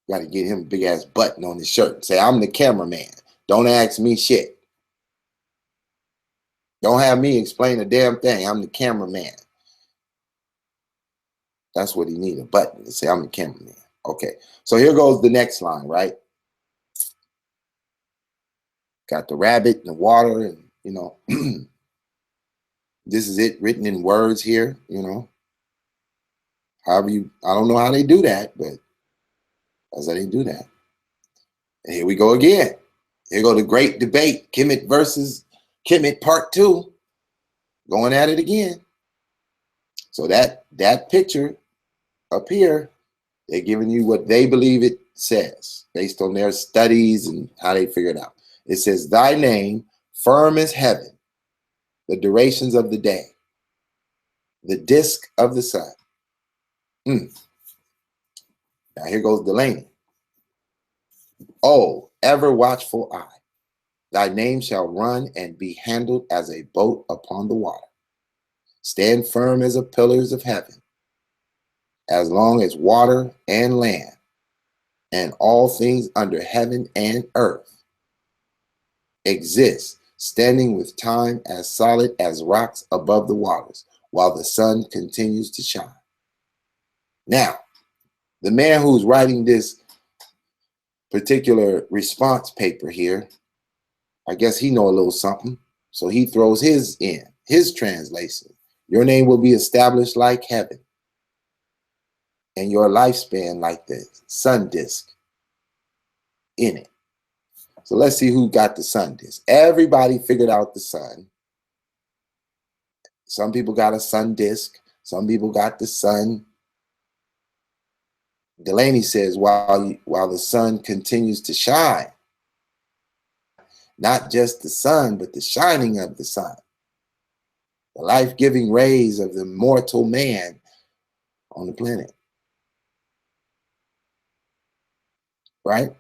Got to get him a big ass button on his shirt and say, I'm the cameraman. Don't ask me shit. Don't have me explain a damn thing. I'm the cameraman. That's what he needs, a button to say, I'm the cameraman. Okay, so here goes the next line, right? Got the rabbit and the water, and, you know, this is it written in words here, you know. However I don't know how they do that, but that's how they do that. And here we go again. Here go the great debate, Kemet versus Kemet part 2. Going at it again. So that picture up here, they're giving you what they believe it says, based on their studies and how they figured it out. It says, thy name, firm as heaven, the durations of the day, the disk of the sun. Now here goes Delany. Oh, ever watchful eye, thy name shall run and be handled as a boat upon the water. Stand firm as the pillars of heaven, as long as water and land, and all things under heaven and earth exist, standing with time as solid as rocks above the waters, while the sun continues to shine. Now, the man who's writing this particular response paper here, I guess he know a little something, so he throws his translation. Your name will be established like heaven, and your lifespan like the sun disk in it. So let's see who got the sun disk. Everybody figured out the sun. Some people got a sun disk. Some people got the sun. Delany says, while the sun continues to shine, not just the sun, but the shining of the sun, the life-giving rays of the mortal man on the planet. Right?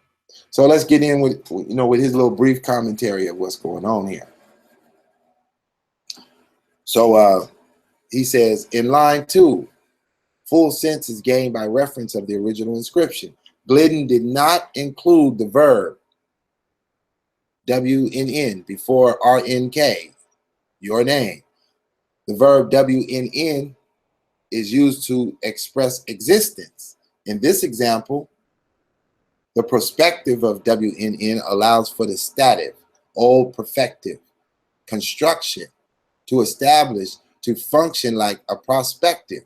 So let's get in with his little brief commentary of what's going on here. So he says, in line 2, full sense is gained by reference of the original inscription. Glidden did not include the verb WNN before RNK, your name. The verb WNN is used to express existence. In this example, the perspective of WNN allows for the stative, old perfective, construction, to establish, to function like a prospective,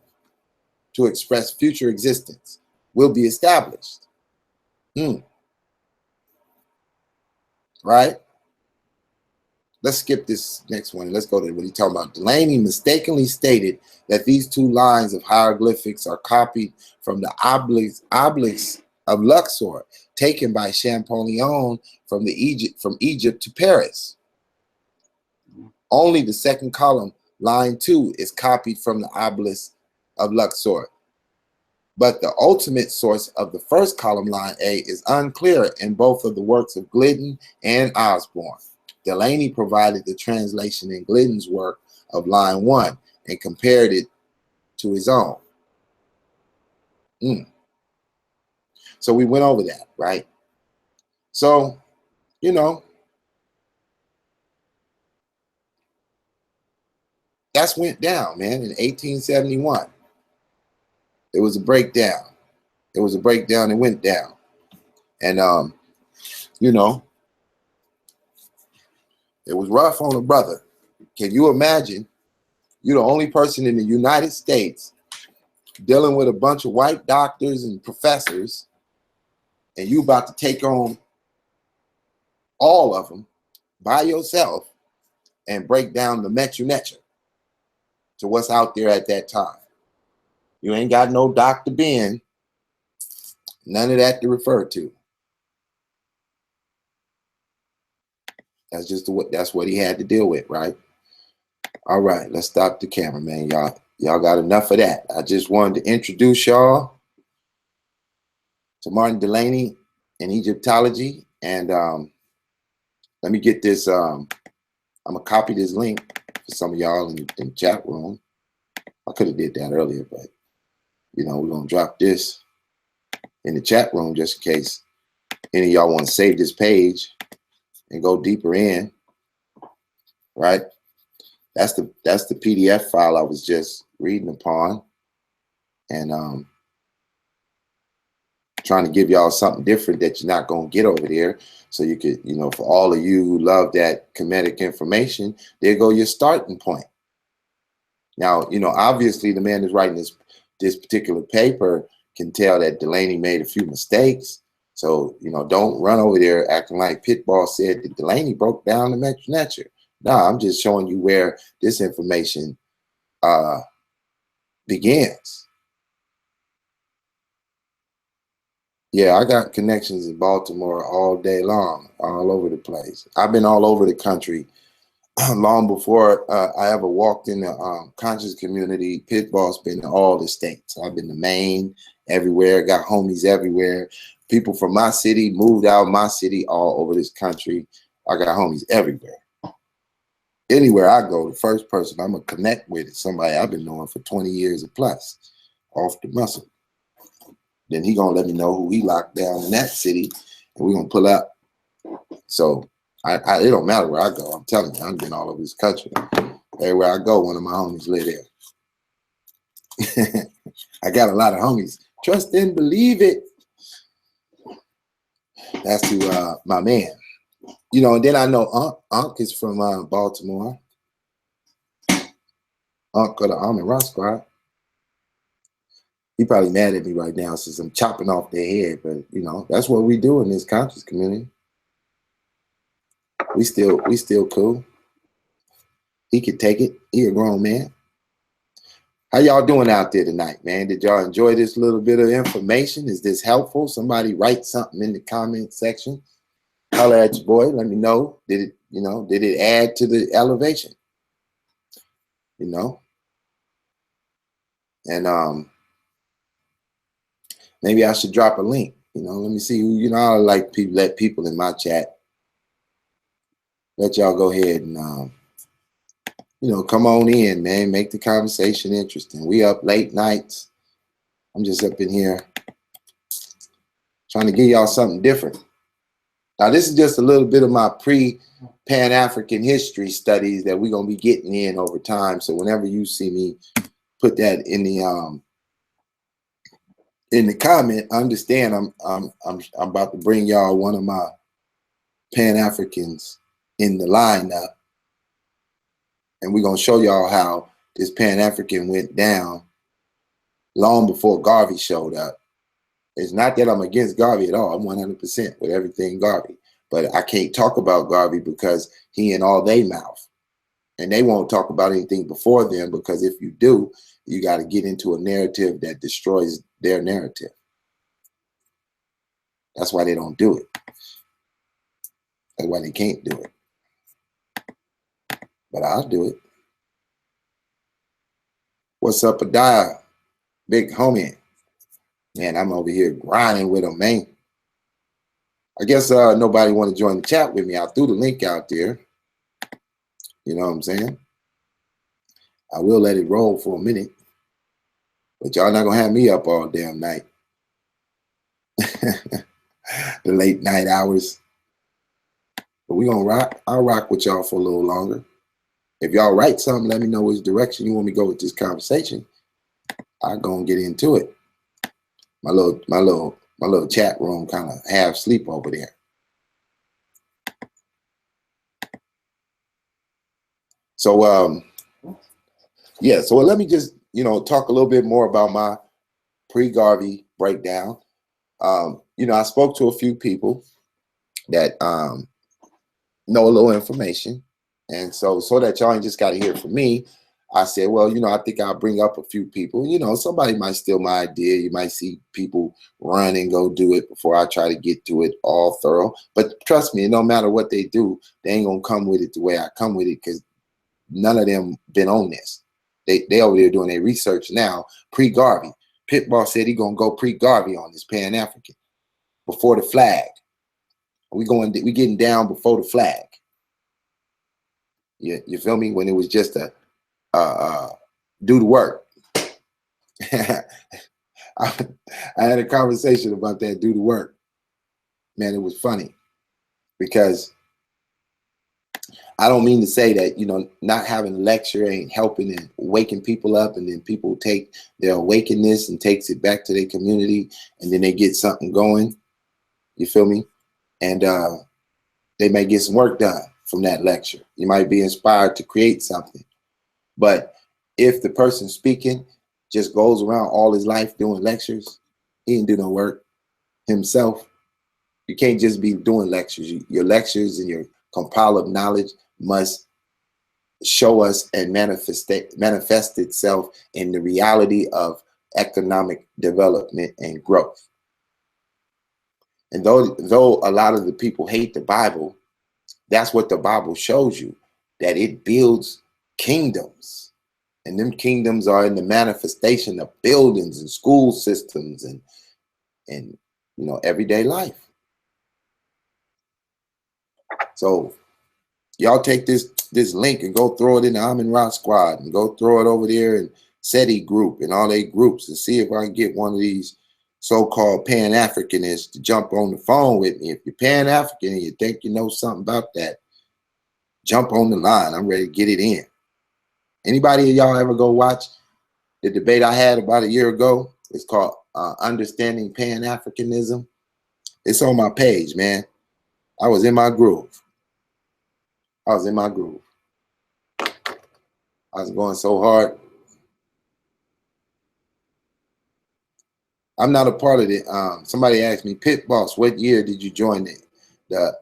to express future existence, will be established. Right? Let's skip this next one. Let's go to what he's talking about. Delany mistakenly stated that these two lines of hieroglyphics are copied from the obelisks of Luxor, taken by Champollion from Egypt to Paris. Only the second column, line 2, is copied from the obelisk of Luxor. But the ultimate source of the first column, line A, is unclear in both of the works of Glidden and Osborne. Delany provided the translation in Glidden's work of line 1 and compared it to his own. So we went over that, right? So, that's went down, man, in 1871. It was a breakdown. It was a breakdown. It went down. And, it was rough on a brother. Can you imagine? You're the only person in the United States dealing with a bunch of white doctors and professors, and you about to take on all of them by yourself and break down the Mechu Nechu to what's out there at that time. You ain't got no Dr. Ben, none of that to refer to. That's just that's what he had to deal with, right? All right, let's stop the camera, man. Y'all got enough of that. I just wanted to introduce y'all to Martin Delany and Egyptology. And let me get this. I'm gonna copy this link for some of y'all in the chat room. I could have did that earlier, but we're gonna drop this in the chat room just in case any of y'all want to save this page and go deeper in. Right? That's the PDF file I was just reading upon, and trying to give y'all something different that you're not going to get over there. So you could, for all of you who love that Kemetic information, there go your starting point. Now, obviously the man who's writing this particular paper can tell that Delany made a few mistakes. So, don't run over there acting like Pitball said that Delany broke down the Mechu Nechu. No, I'm just showing you where this information begins. Yeah, I got connections in Baltimore all day long, all over the place. I've been all over the country long before I ever walked in the conscious community. Pitbull's been to all the states. I've been to Maine, everywhere, got homies everywhere. People from my city moved out of my city all over this country. I got homies everywhere. Anywhere I go, the first person I'm going to connect with is somebody I've been knowing for 20 years or plus, off the muscle. Then he going to let me know who he locked down in that city, and we're going to pull up. So it don't matter where I go. I'm telling you, I've been all over this country. Everywhere I go, one of my homies live there. I got a lot of homies. Trust and believe it. That's to my man. You know, and then I know Unc is from Baltimore. Unc of the Almond Rock Squad. He probably mad at me right now since I'm chopping off their head, but you know, that's what we do in this conscious community. We still cool. He could take it. He a grown man. How y'all doing out there tonight, man? Did y'all enjoy this little bit of information? Is this helpful? Somebody write something in the comment section. Holla at your boy. Let me know. Did it add to the elevation? You know? And maybe I should drop a link. You know, let me see who, I like people, let people in my chat. Let y'all go ahead and come on in, man. Make the conversation interesting. We up late nights. I'm just up in here trying to give y'all something different. Now, this is just a little bit of my pan-African history studies that we're gonna be getting in over time. So whenever you see me put that in the comment, understand I'm about to bring y'all one of my Pan-Africans in the lineup, and we're gonna show y'all how this Pan-African went down long before Garvey showed up. It's not that I'm against Garvey at all. I'm 100% with everything Garvey, but I can't talk about Garvey because he in all they mouth, and they won't talk about anything before them, because if you do, you got to get into a narrative that destroys their narrative. That's why they don't do it. That's why they can't do it. But I'll do it. What's up, Adaya? Big homie. Man, I'm over here grinding with him, man. I guess nobody want to join the chat with me. I threw the link out there. You know what I'm saying? I will let it roll for a minute. But y'all not going to have me up all damn night. The late night hours. But we going to rock. I'll rock with y'all for a little longer. If y'all write something, let me know which direction you want me to go with this conversation. I'll go and get into it. My little chat room kind of half sleep over there. So yeah, so let me just talk a little bit more about my pre-Garvey breakdown. I spoke to a few people that know a little information, and so that y'all ain't just got to hear from me, I said, well, I think I'll bring up a few people. Somebody might steal my idea. You might see people run and go do it before I try to get to it all thorough. But trust me, no matter what they do, they ain't gonna come with it the way I come with it, because none of them been on this. They over there doing their research now, pre-Garvey. Pitbull said he gonna go pre-Garvey on this Pan-African, before the flag. We getting down before the flag. You feel me? When it was just a do the work. I had a conversation about that, do the work. Man, it was funny, because I don't mean to say that, not having a lecture ain't helping and waking people up, and then people take their awakeness and takes it back to their community, and then they get something going. You feel me? And they may get some work done from that lecture. You might be inspired to create something. But if the person speaking just goes around all his life doing lectures, he didn't do no work himself. You can't just be doing lectures. Your lectures and your compile of knowledge must show us and manifest itself in the reality of economic development and growth. And though a lot of the people hate the Bible, that's what the Bible shows you, that it builds kingdoms. And them kingdoms are in the manifestation of buildings and school systems and everyday life. So y'all take this link and go throw it in the Amin Ra squad and go throw it over there in SETI group and all eight groups and see if I can get one of these so-called pan-Africanists to jump on the phone with me. If you're pan-African and you think you know something about that, jump on the line. I'm ready to get it in. Anybody of y'all ever go watch the debate I had about a year ago? It's called Understanding Pan-Africanism. It's on my page, man. I was in my groove. I was going so hard. I'm not a part of it. Somebody asked me, Pit Boss, what year did you join the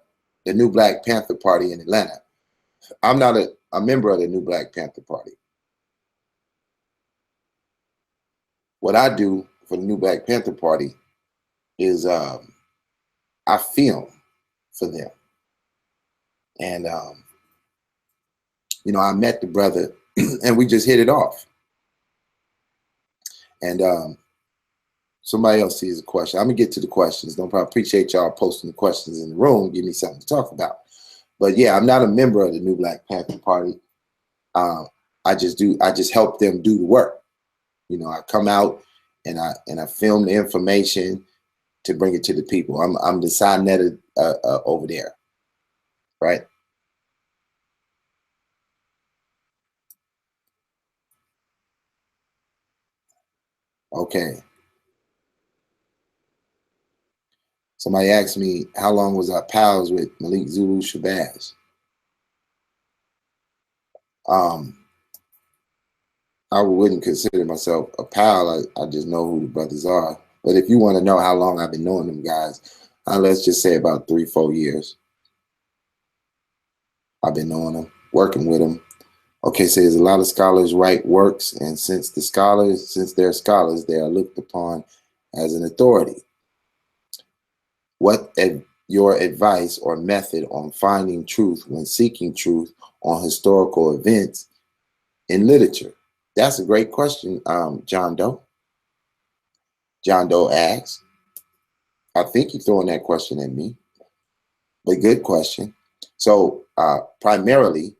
New Black Panther Party in Atlanta? I'm not a member of the New Black Panther Party. What I do for the New Black Panther Party is I film for them. And, I met the brother and we just hit it off. And somebody else sees a question. I'm going to get to the questions. Don't probably appreciate y'all posting the questions in the room. Give me something to talk about. But yeah, I'm not a member of the New Black Panther Party. I just help them do the work. I come out and I film the information to bring it to the people. I'm the signet over there, right? Okay. Somebody asked me, how long was I pals with Malik Zulu Shabazz? I wouldn't consider myself a pal. I just know who the brothers are. But if you want to know how long I've been knowing them guys, let's just say about 3-4 years. I've been knowing them, working with them. Okay, so there's a lot of scholars write works, and since they're scholars, they are looked upon as an authority. What your advice or method on finding truth when seeking truth on historical events in literature? That's a great question, John Doe. John Doe asks. I think you're throwing that question at me, but good question. So primarily,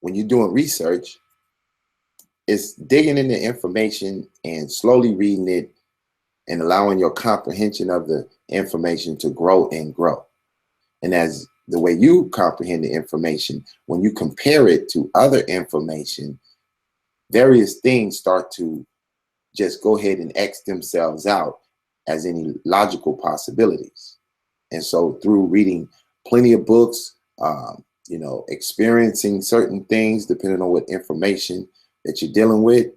when you're doing research, it's digging into information and slowly reading it and allowing your comprehension of the information to grow and grow. And as the way you comprehend the information, when you compare it to other information, various things start to just go ahead and X themselves out as any logical possibilities. And so through reading plenty of books, experiencing certain things, depending on what information that you're dealing with,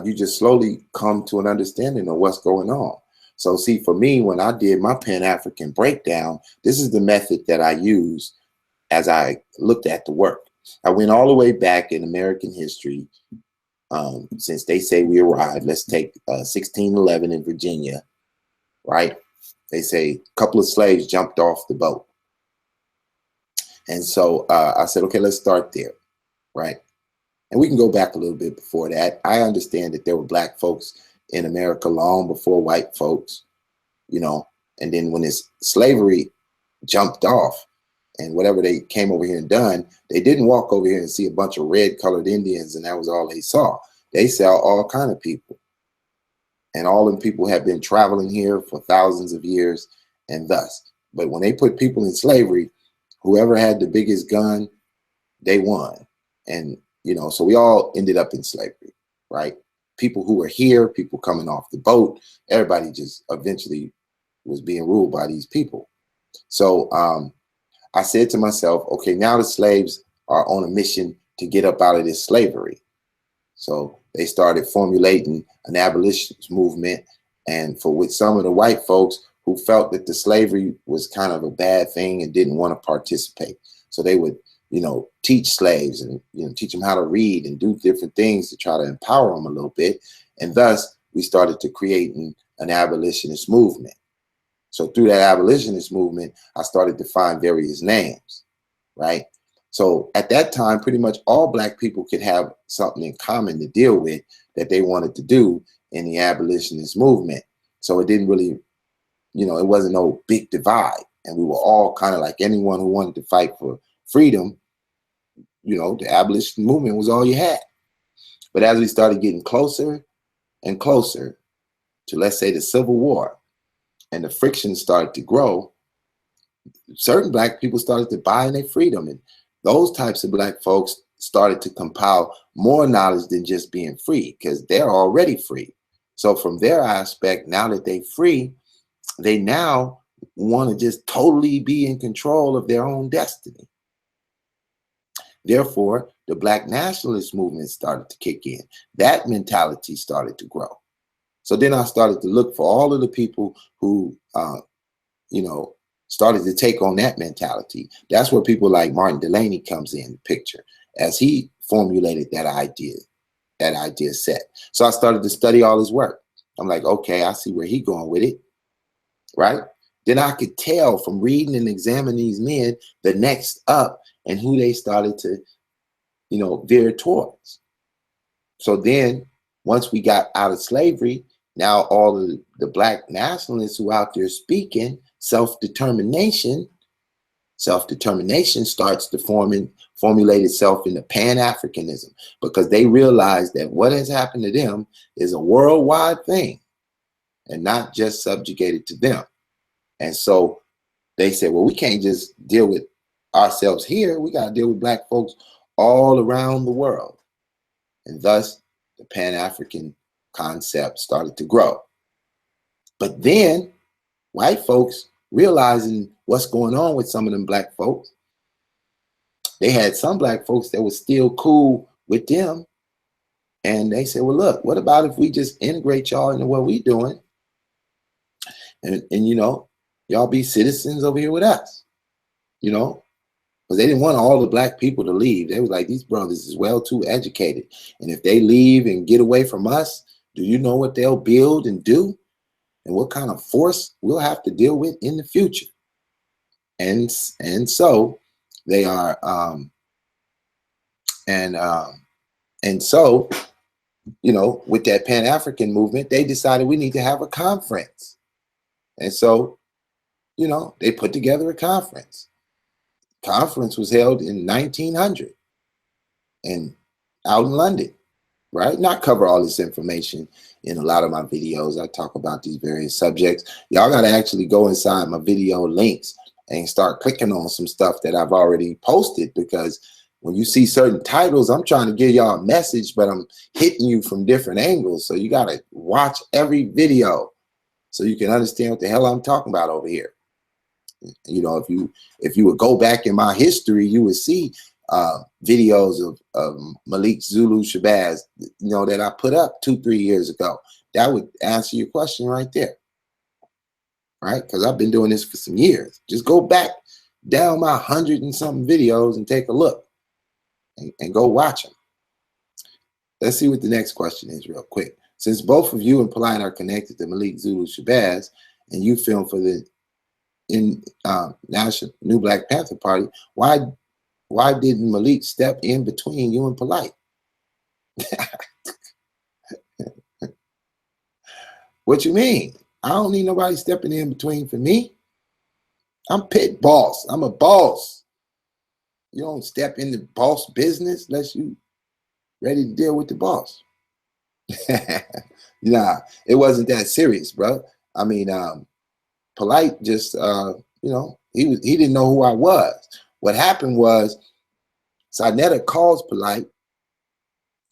you just slowly come to an understanding of what's going on. So see, for me, when I did my Pan-African breakdown, this is the method that I used as I looked at the work. I went all the way back in American history. Since they say we arrived, let's take 1611 in Virginia, right? They say a couple of slaves jumped off the boat. And so I said, okay, let's start there, right? And we can go back a little bit before that. I understand that there were black folks in America long before white folks, and then when this slavery jumped off and whatever they came over here and done, they didn't walk over here and see a bunch of red colored Indians and that was all they saw. They saw all kind of people. And all them people have been traveling here for thousands of years and thus. But when they put people in slavery, whoever had the biggest gun, they won. And, so we all ended up in slavery, right? People who were here, people coming off the boat, everybody just eventually was being ruled by these people. So I said to myself, okay, now the slaves are on a mission to get up out of this slavery. So they started formulating an abolitionist movement, and for which some of the white folks who felt that the slavery was kind of a bad thing and didn't want to participate. So they would, teach slaves and, teach them how to read and do different things to try to empower them a little bit. And thus we started to create an abolitionist movement. So through that abolitionist movement, I started to find various names, right? So at that time, pretty much all Black people could have something in common to deal with that they wanted to do in the abolitionist movement. So it didn't really, it wasn't no big divide. And we were all kind of like anyone who wanted to fight for freedom, the abolition movement was all you had. But as we started getting closer and closer to, let's say, the Civil War, and the friction started to grow, certain Black people started to buy in their freedom. And those types of Black folks started to compile more knowledge than just being free, because they're already free. So from their aspect, now that they're free, they now want to just totally be in control of their own destiny. Therefore, the Black nationalist movement started to kick in. That mentality started to grow. So then I started to look for all of the people who, started to take on that mentality. That's where people like Martin Delany comes in the picture, as he formulated that idea set. So I started to study all his work. I'm like, okay, I see where he's going with it, right? Then I could tell from reading and examining these men the next up and who they started to, veer towards. So then once we got out of slavery, now all of the Black nationalists who out there speaking self-determination starts to formulate itself into pan-Africanism, because they realize that what has happened to them is a worldwide thing and not just subjugated to them. And so they said, well, we can't just deal with ourselves here. We got to deal with Black folks all around the world. And thus, the Pan-African concept started to grow. But then, white folks, realizing what's going on with some of them Black folks, they had some Black folks that was still cool with them. And they said, well, look, what about if we just integrate y'all into what we doing? And y'all be citizens over here with us, because they didn't want all the Black people to leave. They was like, these brothers is well too educated. And if they leave and get away from us, do you know what they'll build and do? And what kind of force we'll have to deal with in the future? And so they are, and so, with that Pan-African movement, they decided we need to have a conference. And so, they put together a conference. Conference was held in 1900 and out in London, right? Not cover all this information in a lot of my videos. I talk about these various subjects. Y'all got to actually go inside my video links and start clicking on some stuff that I've already posted, because when you see certain titles, I'm trying to give y'all a message, but I'm hitting you from different angles. So you got to watch every video so you can understand what the hell I'm talking about over here. If you would go back in my history, you would see videos of Malik Zulu Shabazz, that I put up 2-3 years ago. That would answer your question right there, right? Because I've been doing this for some years. Just go back down my 100 and something videos and take a look and go watch them. Let's see what the next question is real quick. Since both of you and Polite are connected to Malik Zulu Shabazz, and you film for the National New Black Panther Party, why didn't Malik step in between you and Polite? What you mean? I don't need nobody stepping in between for me. I'm pit boss. I'm a boss. You don't step in the boss business unless you ready to deal with the boss. Nah, it wasn't that serious, bro. I mean, Polite just, he didn't know who I was. What happened was, Sinetta calls Polite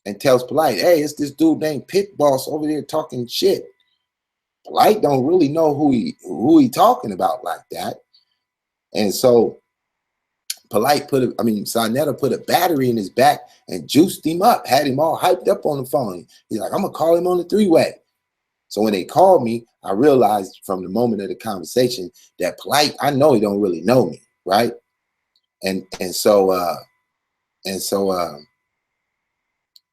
and tells Polite, hey, it's this dude named Pit Boss over there talking shit. Polite don't really know who he talking about like that. And so Sinetta put a battery in his back and juiced him up, had him all hyped up on the phone. He's like, I'm gonna call him on the 3-way. So when they called me, I realized from the moment of the conversation that Polite, I know he don't really know me, right? And so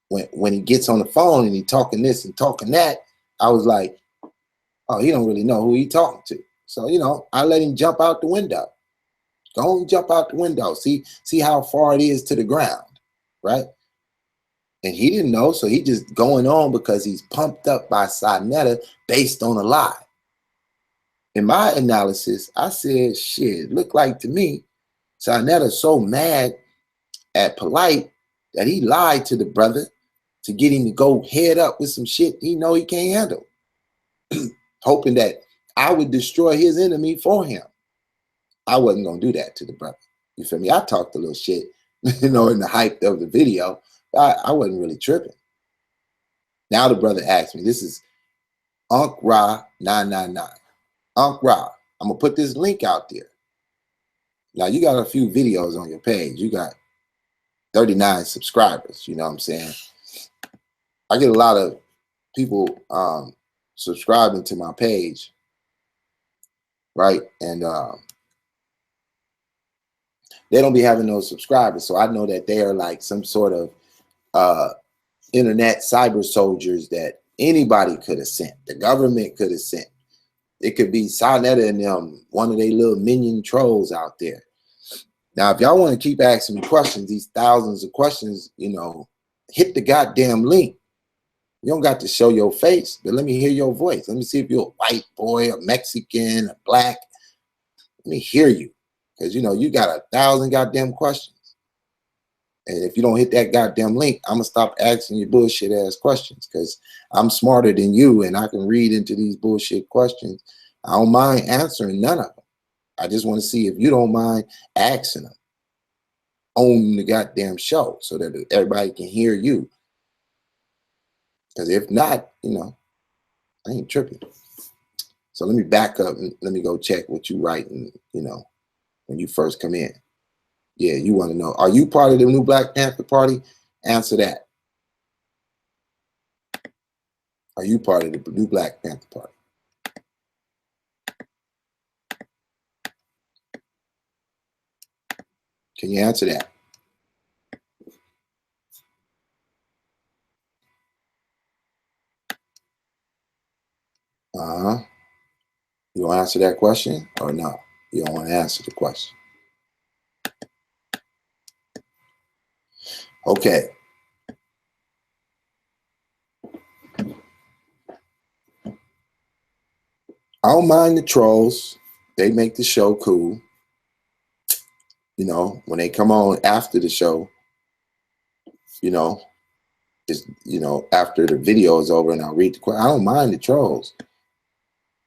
when he gets on the phone and he talking this and talking that, I was like, oh, he don't really know who he talking to. So, you know, I let him jump out the window. Go and jump out the window. See how far it is to the ground, right? And he didn't know, so he just going on because he's pumped up by Sinetta based on a lie. In my analysis, I said, shit, it looked like to me, Sinetta's so mad at Polite that he lied to the brother to get him to go head up with some shit he know he can't handle, hoping that I would destroy his enemy for him. I wasn't gonna do that to the brother. You feel me? I talked a little shit, you know, in the hype of the video. I wasn't really tripping. Now the brother asked me, this is Unc Ra 999. Unc Ra, I'm gonna put this link out there. Now you got a few videos on your page. You got 39 subscribers, you know what I'm saying? I get a lot of people subscribing to my page, right? And they don't be having no subscribers. So I know that they are like some sort of internet cyber soldiers that anybody could have sent. The government could have sent. It could be Sinetta and them, one of their little minion trolls out there. Now, if y'all want to keep asking me questions, these thousands of questions, you know, hit the goddamn link. You don't got to show your face, but let me hear your voice. Let me see if you're a white boy, a Mexican, a black. Let me hear you. Because, you know, you got 1,000 goddamn questions. And if you don't hit that goddamn link, I'm going to stop asking you bullshit ass questions because I'm smarter than you and I can read into these bullshit questions. I don't mind answering none of them. I just want to see if you don't mind asking them on the goddamn show so that everybody can hear you. Because if not, you know, I ain't tripping. So let me back up and let me go check what you writing, you know, when you first come in. Yeah, you want to know, are you part of the new Black Panther Party? Answer that. Are you part of the new Black Panther Party? Can you answer that? You want to answer that question or no? You don't want to answer the question. Okay. I don't mind the trolls. They make the show cool. You know, when they come on after the show, you know, it's, you know, after the video is over and I read the question, I don't mind the trolls.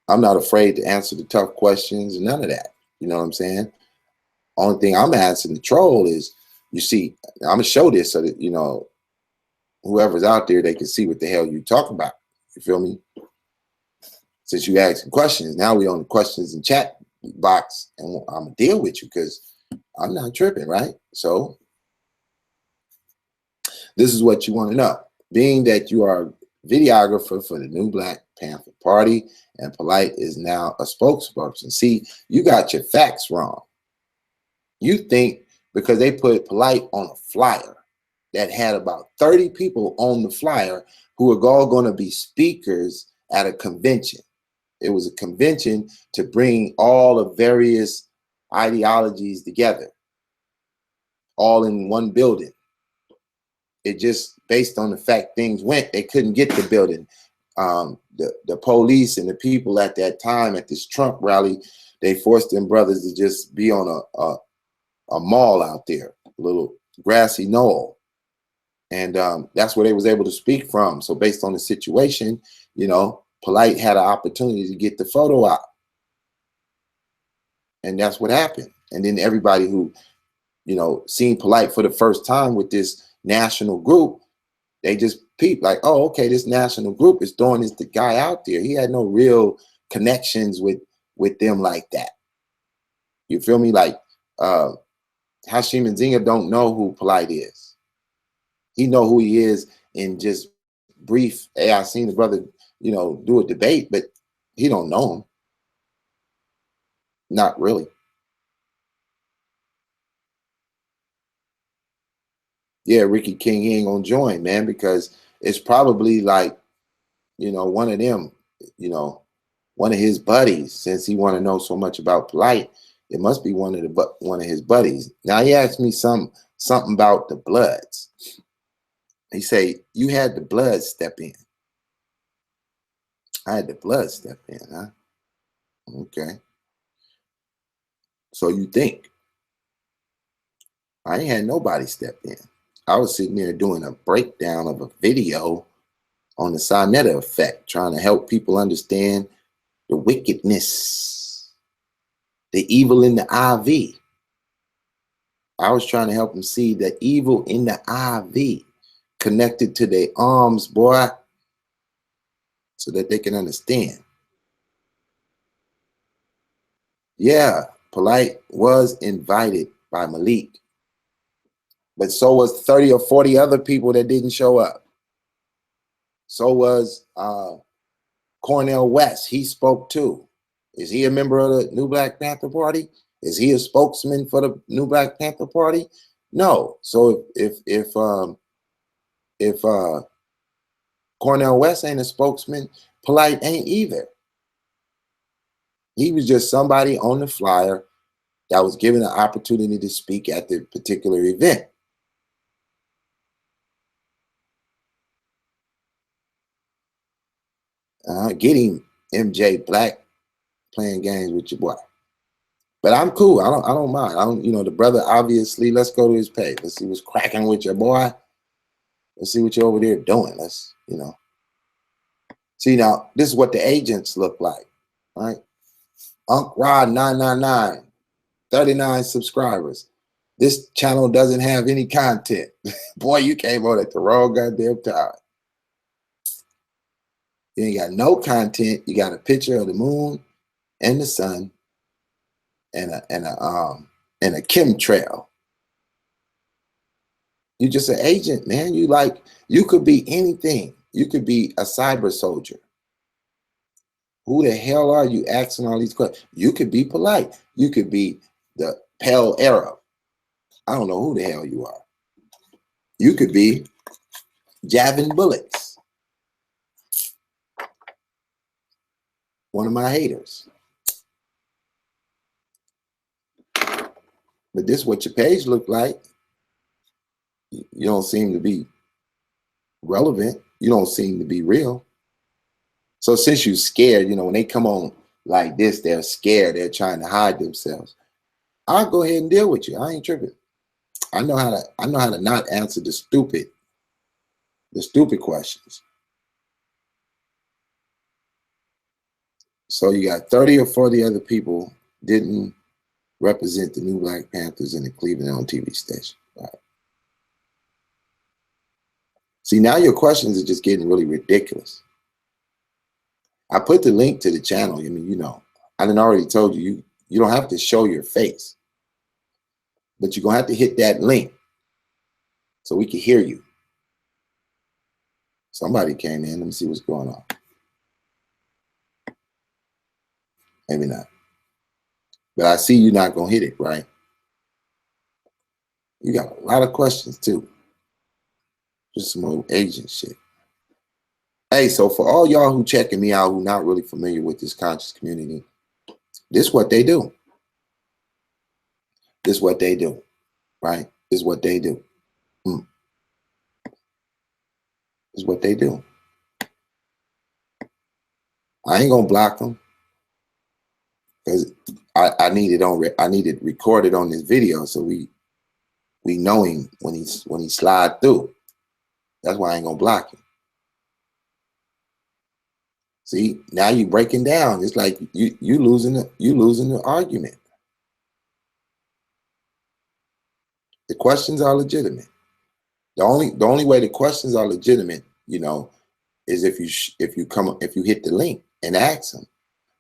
I'm not afraid to answer the tough questions and none of that. You know what I'm saying? Only thing I'm asking the troll is, you see, I'm going to show this so that, you know, whoever's out there, they can see what the hell you talking about. You feel me? Since you asking questions, now we on the questions and chat box, and I'm gonna deal with you because I'm not tripping, right? So this is what you want to know. Being that you are a videographer for the new Black Panther Party and Polite is now a spokesperson. See, you got your facts wrong. You think because they put Polite on a flyer that had about 30 people on the flyer who are all going to be speakers at a convention. It was a convention to bring all the various ideologies together, all in one building. It just based on the fact things went, they couldn't get the building. The police and the people at that time at this Trump rally, they forced them brothers to just be on a mall out there, a little grassy knoll. And that's where they was able to speak from. So based on the situation, you know, Polite had an opportunity to get the photo out. And that's what happened. And then everybody who, you know, seen Polite for the first time with this national group, they just peeped like, oh, okay, this national group is throwing this the guy out there. He had no real connections with them like that. You feel me? Like Hashim and Zinga don't know who Polite is. He know who he is in just brief. Hey, I seen the brother, you know, do a debate, but he don't know him. Not really. Yeah, Ricky King, he ain't gonna join, man, because it's probably like, you know, one of them, you know, one of his buddies, since he want to know so much about Polite, it must be one of his buddies. Now he asked me something about the Bloods. He say, you had the Bloods step in. I had the Bloods step in, huh? Okay. So you think. I ain't had nobody step in. I was sitting there doing a breakdown of a video on the Sinetta effect, trying to help people understand the wickedness, the evil in the IV. I was trying to help them see the evil in the IV connected to their arms, boy, so that they can understand. Yeah, Polite was invited by Malik, but so was 30 or 40 other people that didn't show up. So was Cornel West. He spoke too. Is he a member of the New Black Panther Party? Is he a spokesman for the New Black Panther Party? No. So if Cornel West ain't a spokesman, Polite ain't either. He was just somebody on the flyer that was given an opportunity to speak at the particular event. Get him, MJ Black, playing games with your boy. But I'm cool. I don't mind. The brother, obviously, let's go to his page. Let's see what's cracking with your boy. Let's see what you're over there doing. Let's, See, now, this is what the agents look like, right? Unc Rod 999, 39 subscribers. This channel doesn't have any content. Boy, you came on at the wrong goddamn time. You ain't got no content. You got a picture of the moon and the sun and a chemtrail. You're just an agent, man. You could be anything. You could be a cyber soldier. Who the hell are you asking all these questions? You could be Polite. You could be the Pale Arab. I don't know who the hell you are. You could be Javin Bullets, one of my haters. But this is what your page looked like. You don't seem to be relevant. You don't seem to be real. So since you're scared, when they come on like this, they're scared. They're trying to hide themselves. I'll go ahead and deal with you. I ain't tripping. I know how to not answer the stupid questions. So you got 30 or 40 other people didn't represent the New Black Panthers in the Cleveland on TV station. Right. See, now your questions are just getting really ridiculous. I put the link to the channel. I done already told you, you don't have to show your face, but you're going to have to hit that link so we can hear you. Somebody came in. Let me see what's going on. Maybe not. But I see you're not going to hit it, right? You got a lot of questions, too. Just some old agent shit. Hey, so for all y'all who checking me out, who not really familiar with this conscious community, this is what they do. This is what they do, right? This is what they do. This is what they do. I ain't gonna block them because I need it recorded on this video so we know him when he slide through. That's why I ain't gonna block him. See, now you breaking down. It's like you losing the argument. The questions are legitimate. The only way the questions are legitimate, is if you hit the link and ask them.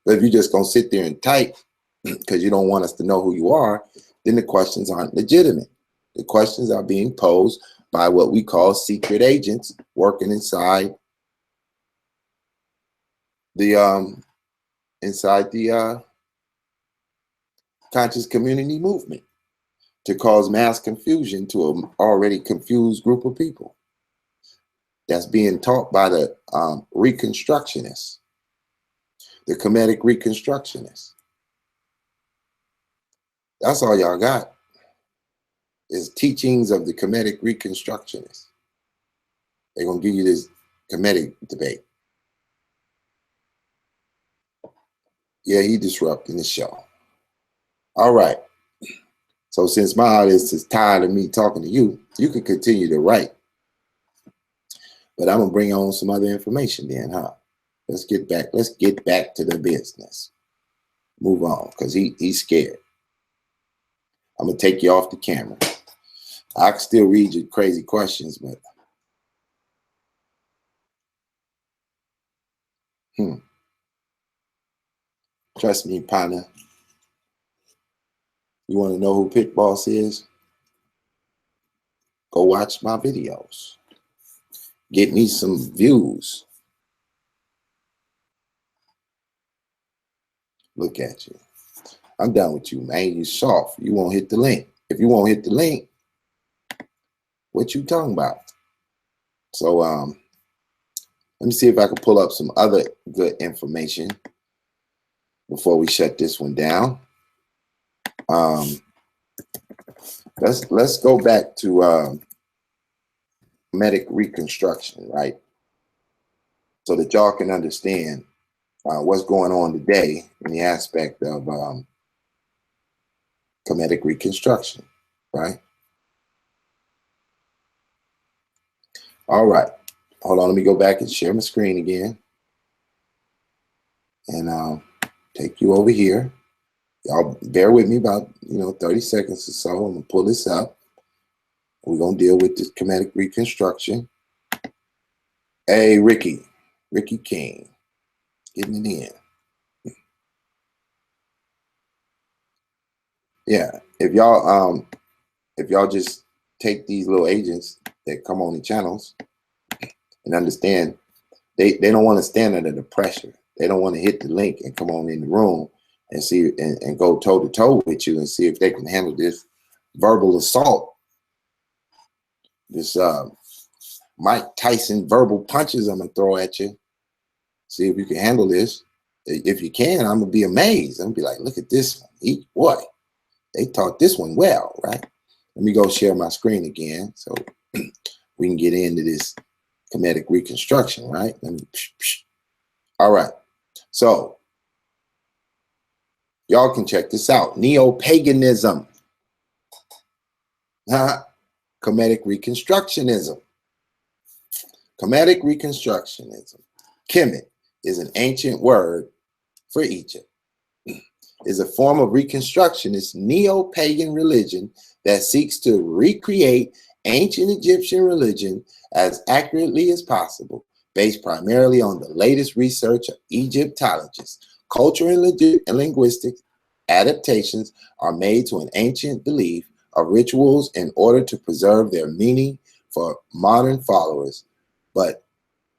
But if you're just gonna sit there and type because you don't want us to know who you are, then the questions aren't legitimate. The questions are being posed by what we call secret agents working inside the conscious community movement to cause mass confusion to an already confused group of people. That's being taught by the Reconstructionists. The Kemetic Reconstructionists. That's all y'all got, is teachings of the Kemetic Reconstructionists. They're going to give you this Kemetic debate. Yeah, he disrupting the show. All right. So since my audience is tired of me talking to you, you can continue to write. But I'm going to bring on some other information then, huh? Let's get back to the business. Move on, because he's scared. I'm going to take you off the camera. I can still read your crazy questions, but trust me, partner. You want to know who Pit Boss is? Go watch my videos. Get me some views. Look at you. I'm done with you, man. You soft. You won't hit the link. If you won't hit the link, what you talking about? So let me see if I can pull up some other good information before we shut this one down. Let's go back to Kemetic Reconstruction, right? So that y'all can understand what's going on today in the aspect of Kemetic Reconstruction, right? All right. Hold on, let me go back and share my screen again. And take you over here. Y'all bear with me about 30 seconds or so. I'm gonna pull this up. We're gonna deal with this Kemetic Reconstruction. Hey, Ricky King, getting it in. Yeah, if y'all just take these little agents that come on the channels and understand, they don't want to stand under the pressure. They don't want to hit the link and come on in the room and see and go toe to toe with you and see if they can handle this verbal assault, this Mike Tyson verbal punches I'm gonna throw at you. See if you can handle this. If you can, I'm gonna be amazed. I'm gonna be like, look at this one. Boy, they taught this one well, right? Let me go share my screen again so we can get into this Kemetic Reconstruction, right? All right. So y'all can check this out. Neo-paganism. Kemetic Reconstructionism. Kemetic Reconstructionism. Kemet is an ancient word for Egypt. Is a form of Reconstructionist neo-pagan religion that seeks to recreate ancient Egyptian religion as accurately as possible, based primarily on the latest research of Egyptologists. Cultural and linguistic adaptations are made to an ancient belief of rituals in order to preserve their meaning for modern followers, but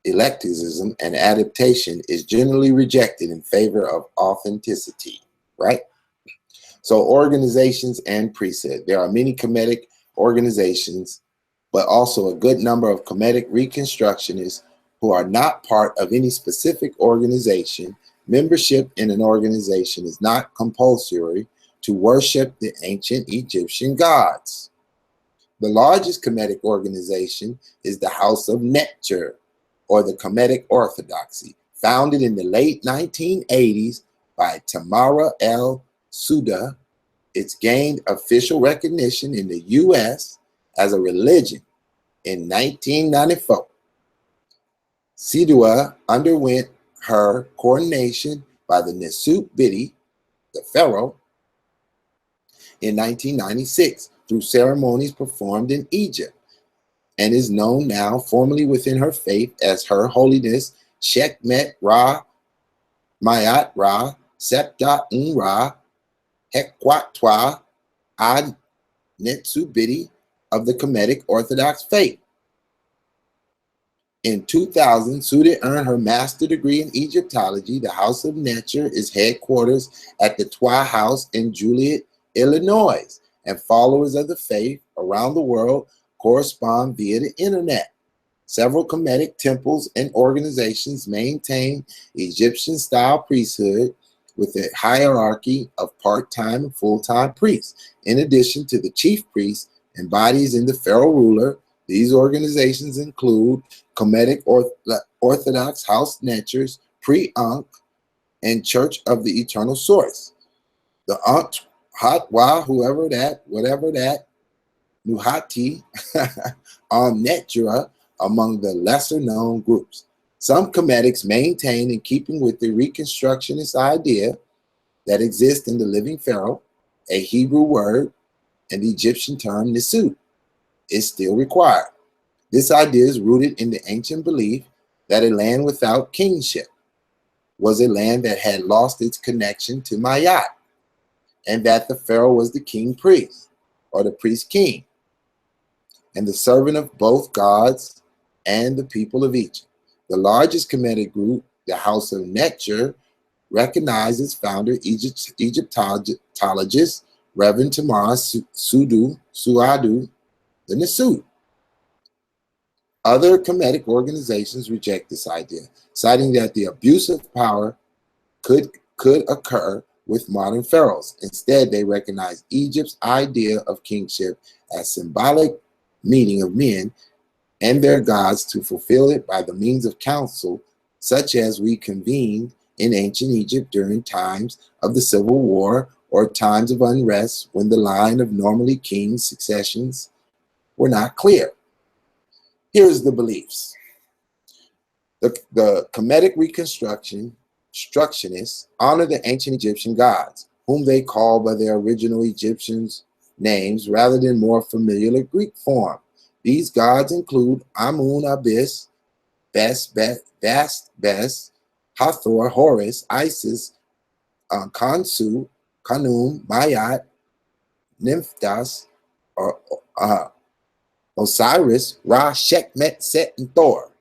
eclecticism and adaptation is generally rejected in favor of authenticity, right? So organizations and preset. There are many Kemetic organizations, but also a good number of Kemetic Reconstructionists who are not part of any specific organization. Membership in an organization is not compulsory to worship the ancient Egyptian gods. The largest Kemetic organization is the House of Neter, or the Kemetic Orthodoxy, founded in the late 1980s by Tamara El-Souda. It's gained official recognition in the U.S. as a religion in 1994. Sidua underwent her coronation by the Nesut Bidi, the pharaoh, in 1996 through ceremonies performed in Egypt, and is known now formally within her faith as Her Holiness Sekhmet Ra Mayat Ra Septa Ra Hekwatwa Ad Netsubidi of the Kemetic Orthodox faith. In 2000, Sudi earned her master's degree in Egyptology. The House of Neter is headquarters at the Twa House in Joliet, Illinois, and followers of the faith around the world correspond via the internet. Several Kemetic temples and organizations maintain Egyptian-style priesthood with a hierarchy of part-time and full-time priests. In addition to the chief priest embodies in the pharaoh ruler, these organizations include Kemetic Orthodox House Netchers, Pre-Ankh, and Church of the Eternal Source. The Ankh, Hatwa, whatever that, Nuhati, Netra, among the lesser-known groups. Some Kemetics maintain, in keeping with the Reconstructionist idea that exists in the living pharaoh, a Hebrew word and the Egyptian term nisut is still required. This idea is rooted in the ancient belief that a land without kingship was a land that had lost its connection to Mayat, and that the pharaoh was the king priest, or the priest king, and the servant of both gods and the people of Egypt. The largest Kemetic group, the House of Netcher, recognized its founder, Egyptologist Reverend Tamar Suadu, the Nisut. Other Kemetic organizations reject this idea, citing that the abuse of power could occur with modern pharaohs. Instead, they recognize Egypt's idea of kingship as symbolic meeting of men and their gods to fulfill it by the means of council, such as we convened in ancient Egypt during times of the civil war or times of unrest when the line of normally king successions were not clear. Here's the beliefs. The Kemetic Reconstructionists honor the ancient Egyptian gods, whom they call by their original Egyptian names rather than more familiar Greek form. These gods include Amun, Abyss, Best, Hathor, Horus, Isis, Khonsu, Khnum, Mayat, Nymphdas, Osiris, Ra, Sekhmet, Set, and Thor.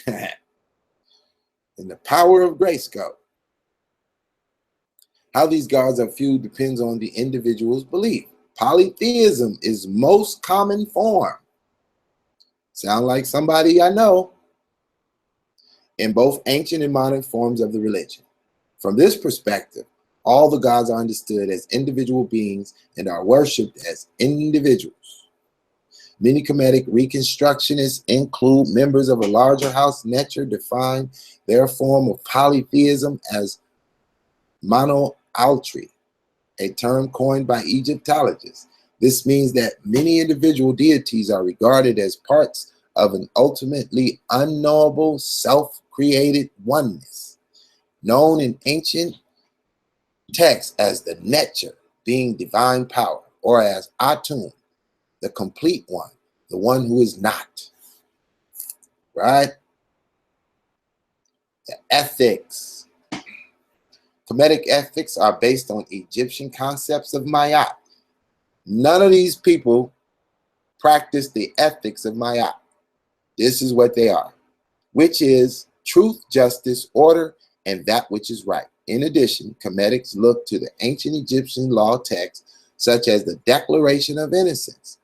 And the power of Grayskull. How these gods are viewed depends on the individual's belief. Polytheism is most common form. Sound like somebody I know. In both ancient and modern forms of the religion. From this perspective, all the gods are understood as individual beings and are worshipped as individuals. Many Kemetic Reconstructionists include members of a larger house Netcher define their form of polytheism as monolatry, a term coined by Egyptologists. This means that many individual deities are regarded as parts of an ultimately unknowable self-created oneness, known in ancient texts as the Netcher, being divine power, or as Atum, the complete one, the one who is not. Right? The ethics. Kemetic ethics are based on Egyptian concepts of Mayat. None of these people practice the ethics of Mayat. This is what they are, which is truth, justice, order, and that which is right. In addition, Kemetics look to the ancient Egyptian law texts, such as the Declaration of Innocence,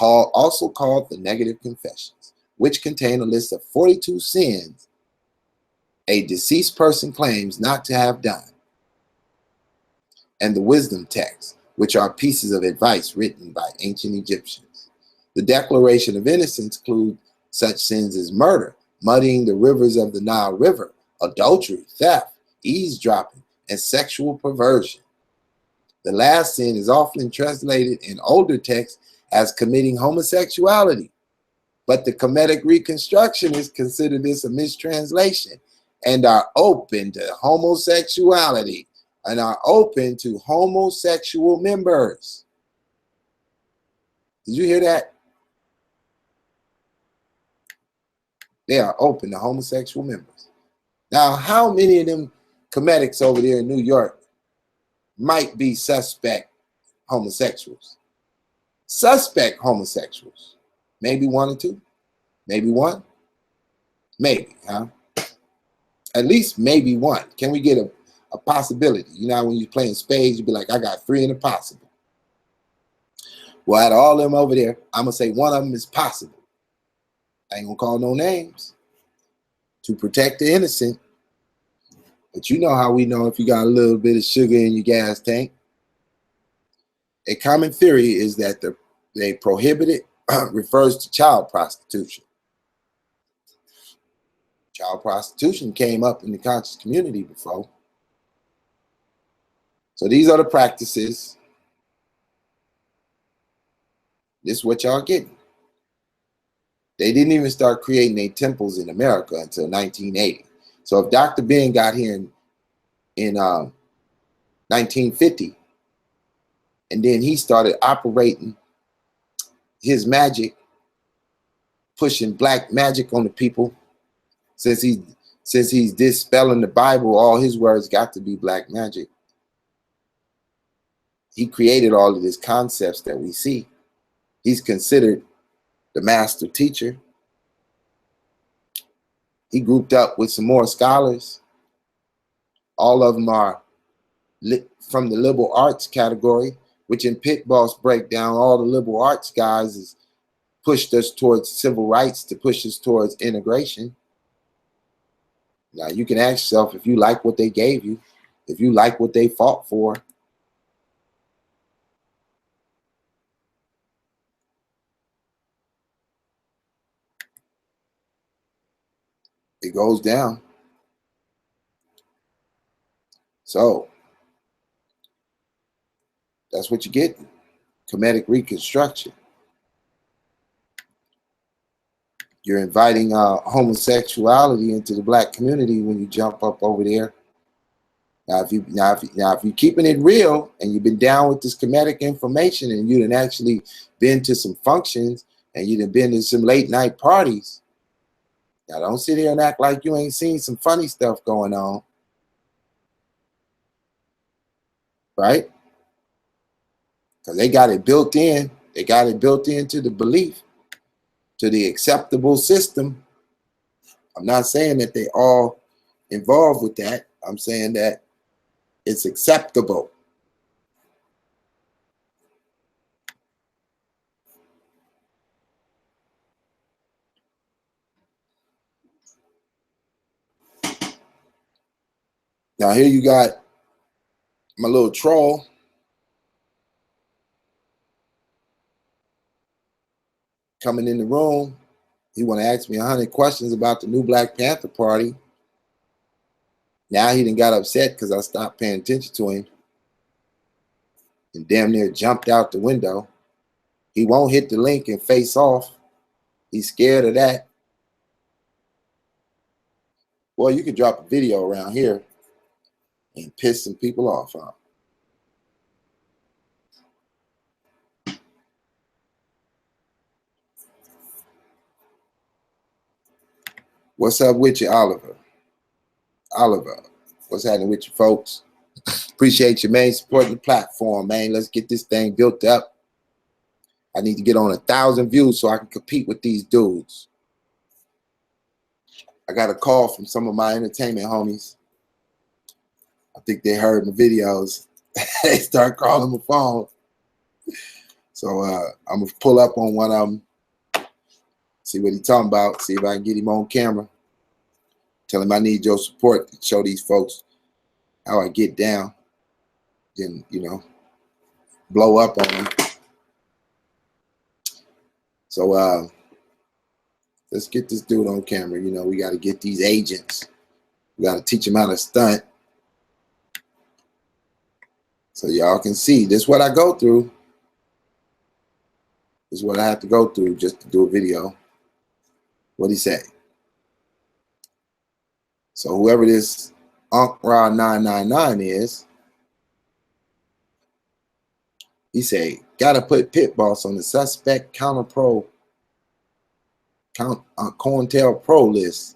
also called the Negative Confessions, which contain a list of 42 sins a deceased person claims not to have done, and the wisdom texts, which are pieces of advice written by ancient Egyptians. The Declaration of Innocence includes such sins as murder, muddying the rivers of the Nile River, adultery, theft, eavesdropping, and sexual perversion. The last sin is often translated in older texts as committing homosexuality, but the Kemetic Reconstructionists consider this a mistranslation and are open to homosexuality and are open to homosexual members. Did you hear that? They are open to homosexual members. Now, how many of them Kemetics over there in New York might be suspect homosexuals? Suspect homosexuals. Maybe one or two. Maybe one. Maybe, huh? At least maybe one. Can we get a possibility? You know, when you're playing spades, you'd be like, I got 3 in the possible. Well, out of all of them over there, I'm going to say one of them is possible. I ain't gonna call no names to protect the innocent. But you know how we know if you got a little bit of sugar in your gas tank. A common theory is that they prohibited refers to child prostitution. Child prostitution came up in the conscious community before. So these are the practices. This is what y'all getting. They didn't even start creating their temples in America until 1980. So if Dr. Ben got here in 1950, and then he started operating his magic, pushing black magic on the people, since he's dispelling the Bible, all his words got to be black magic. He created all of these concepts that we see. He's considered the master teacher. He grouped up with some more scholars. All of them are from the liberal arts category, which in Pit Boss breakdown, all the liberal arts guys is pushed us towards civil rights to push us towards integration. Now you can ask yourself if you like what they gave you, if you like what they fought for. It goes down. So that's what you get. Kemetic Reconstruction. You're inviting homosexuality into the black community when you jump up over there. Now, if you're keeping it real and you've been down with this Kemetic information and you done actually been to some functions and you done been to some late night parties, now don't sit here and act like you ain't seen some funny stuff going on, right? Because they got it built in. They got it built into the belief, to the acceptable system. I'm not saying that they all involved with that. I'm saying that it's acceptable. Now here you got my little troll coming in the room. He want to ask me 100 questions about the new Black Panther Party. Now he done got upset because I stopped paying attention to him and damn near jumped out the window. He won't hit the link and face off. He's scared of that. Well, you could drop a video around here and piss some people off, huh? What's up with you, Oliver? Oliver, what's happening with you, folks? Appreciate you, man, supporting the platform, man. Let's get this thing built up. I need to get on 1,000 views so I can compete with these dudes. I got a call from some of my entertainment homies. I think they heard my videos. They start calling my phone. So I'm gonna pull up on one of them, see what he's talking about, see if I can get him on camera. Tell him I need your support to show these folks how I get down. Then, you know, blow up on them. So let's get this dude on camera. You know, we got to get these agents. We got to teach them how to stunt. So y'all can see this is what I go through. This is what I have to go through just to do a video. What'd he say? So whoever this Unc Ra 999 is, he say, gotta put Pit Boss on the suspect COINTEL Pro list.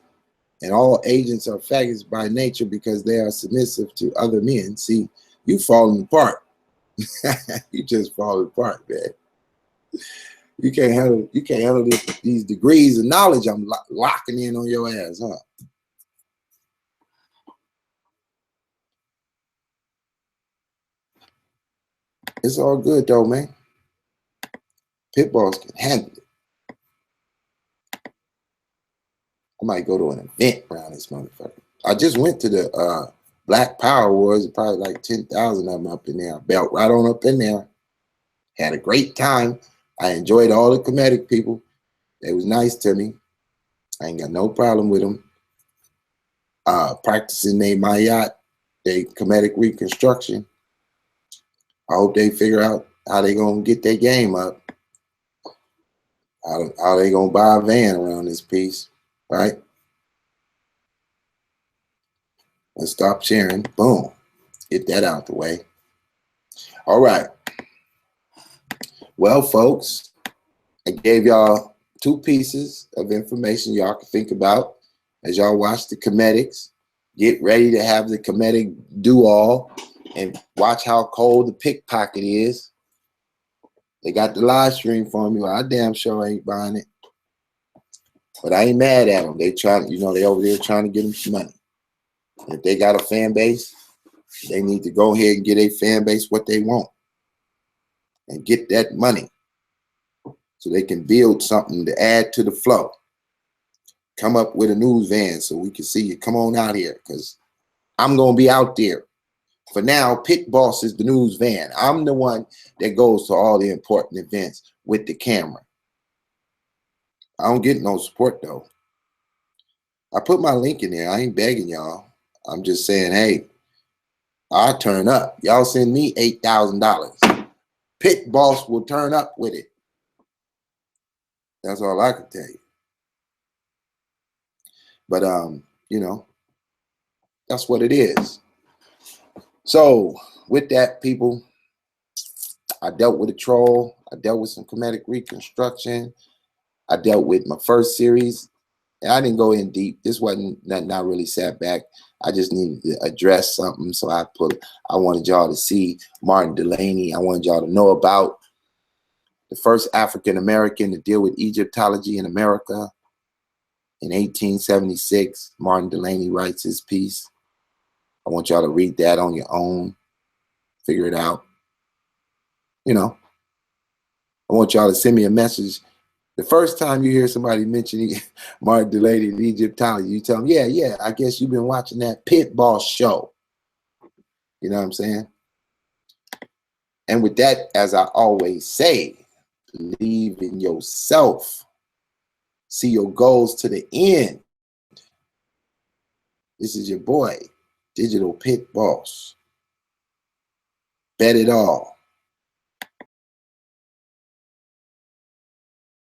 And all agents are faggots by nature because they are submissive to other men. See, you falling apart. You just falling apart, man. You can't handle these degrees of knowledge I'm locking in on your ass, huh? It's all good though, man. Pit Boss can handle it. I might go to an event around this motherfucker. I just went to the Black Power Awards, probably like 10,000 of them up in there. I belt right on up in there. Had a great time. I enjoyed all the Kemetic people. They was nice to me. I ain't got no problem with them. Practicing their Mayat, their Kemetic reconstruction. I hope they figure out how they gonna get their game up. How they gonna buy a van around this piece, right? Let's stop sharing. Boom. Get that out the way. All right. Well, folks, I gave y'all 2 pieces of information y'all can think about as y'all watch the Kemetics. Get ready to have the Kemetic do-all and watch how cold the pickpocket is. They got the live stream for me. Well, I damn sure ain't buying it. But I ain't mad at them. They trying, you know, they over there trying to get them some money. If they got a fan base, they need to go ahead and get a fan base what they want and get that money so they can build something to add to the flow. Come up with a news van so we can see you. Come on out here, because I'm going to be out there. For now, Pit Boss is the news van. I'm the one that goes to all the important events with the camera. I don't get no support, though. I put my link in there. I ain't begging y'all. I'm just saying, hey, I'll turn up. Y'all send me $8,000. Pit Boss will turn up with it. That's all I can tell you. But, you know, that's what it is. So with that, people, I dealt with a troll. I dealt with some Kemetic reconstruction. I dealt with my first series. And I didn't go in deep. This wasn't nothing I really sat back. I just needed to address something. So I wanted y'all to see Martin Delany. I wanted y'all to know about the first African-American to deal with Egyptology in America. In 1876, Martin Delany writes his piece. I want y'all to read that on your own. Figure it out. You know, I want y'all to send me a message. The first time you hear somebody mention Martin Delany in Egyptology, you tell them, yeah, I guess you've been watching that Pit Boss show. You know what I'm saying? And with that, as I always say, believe in yourself. See your goals to the end. This is your boy, Digital Pit Boss. Bet it all.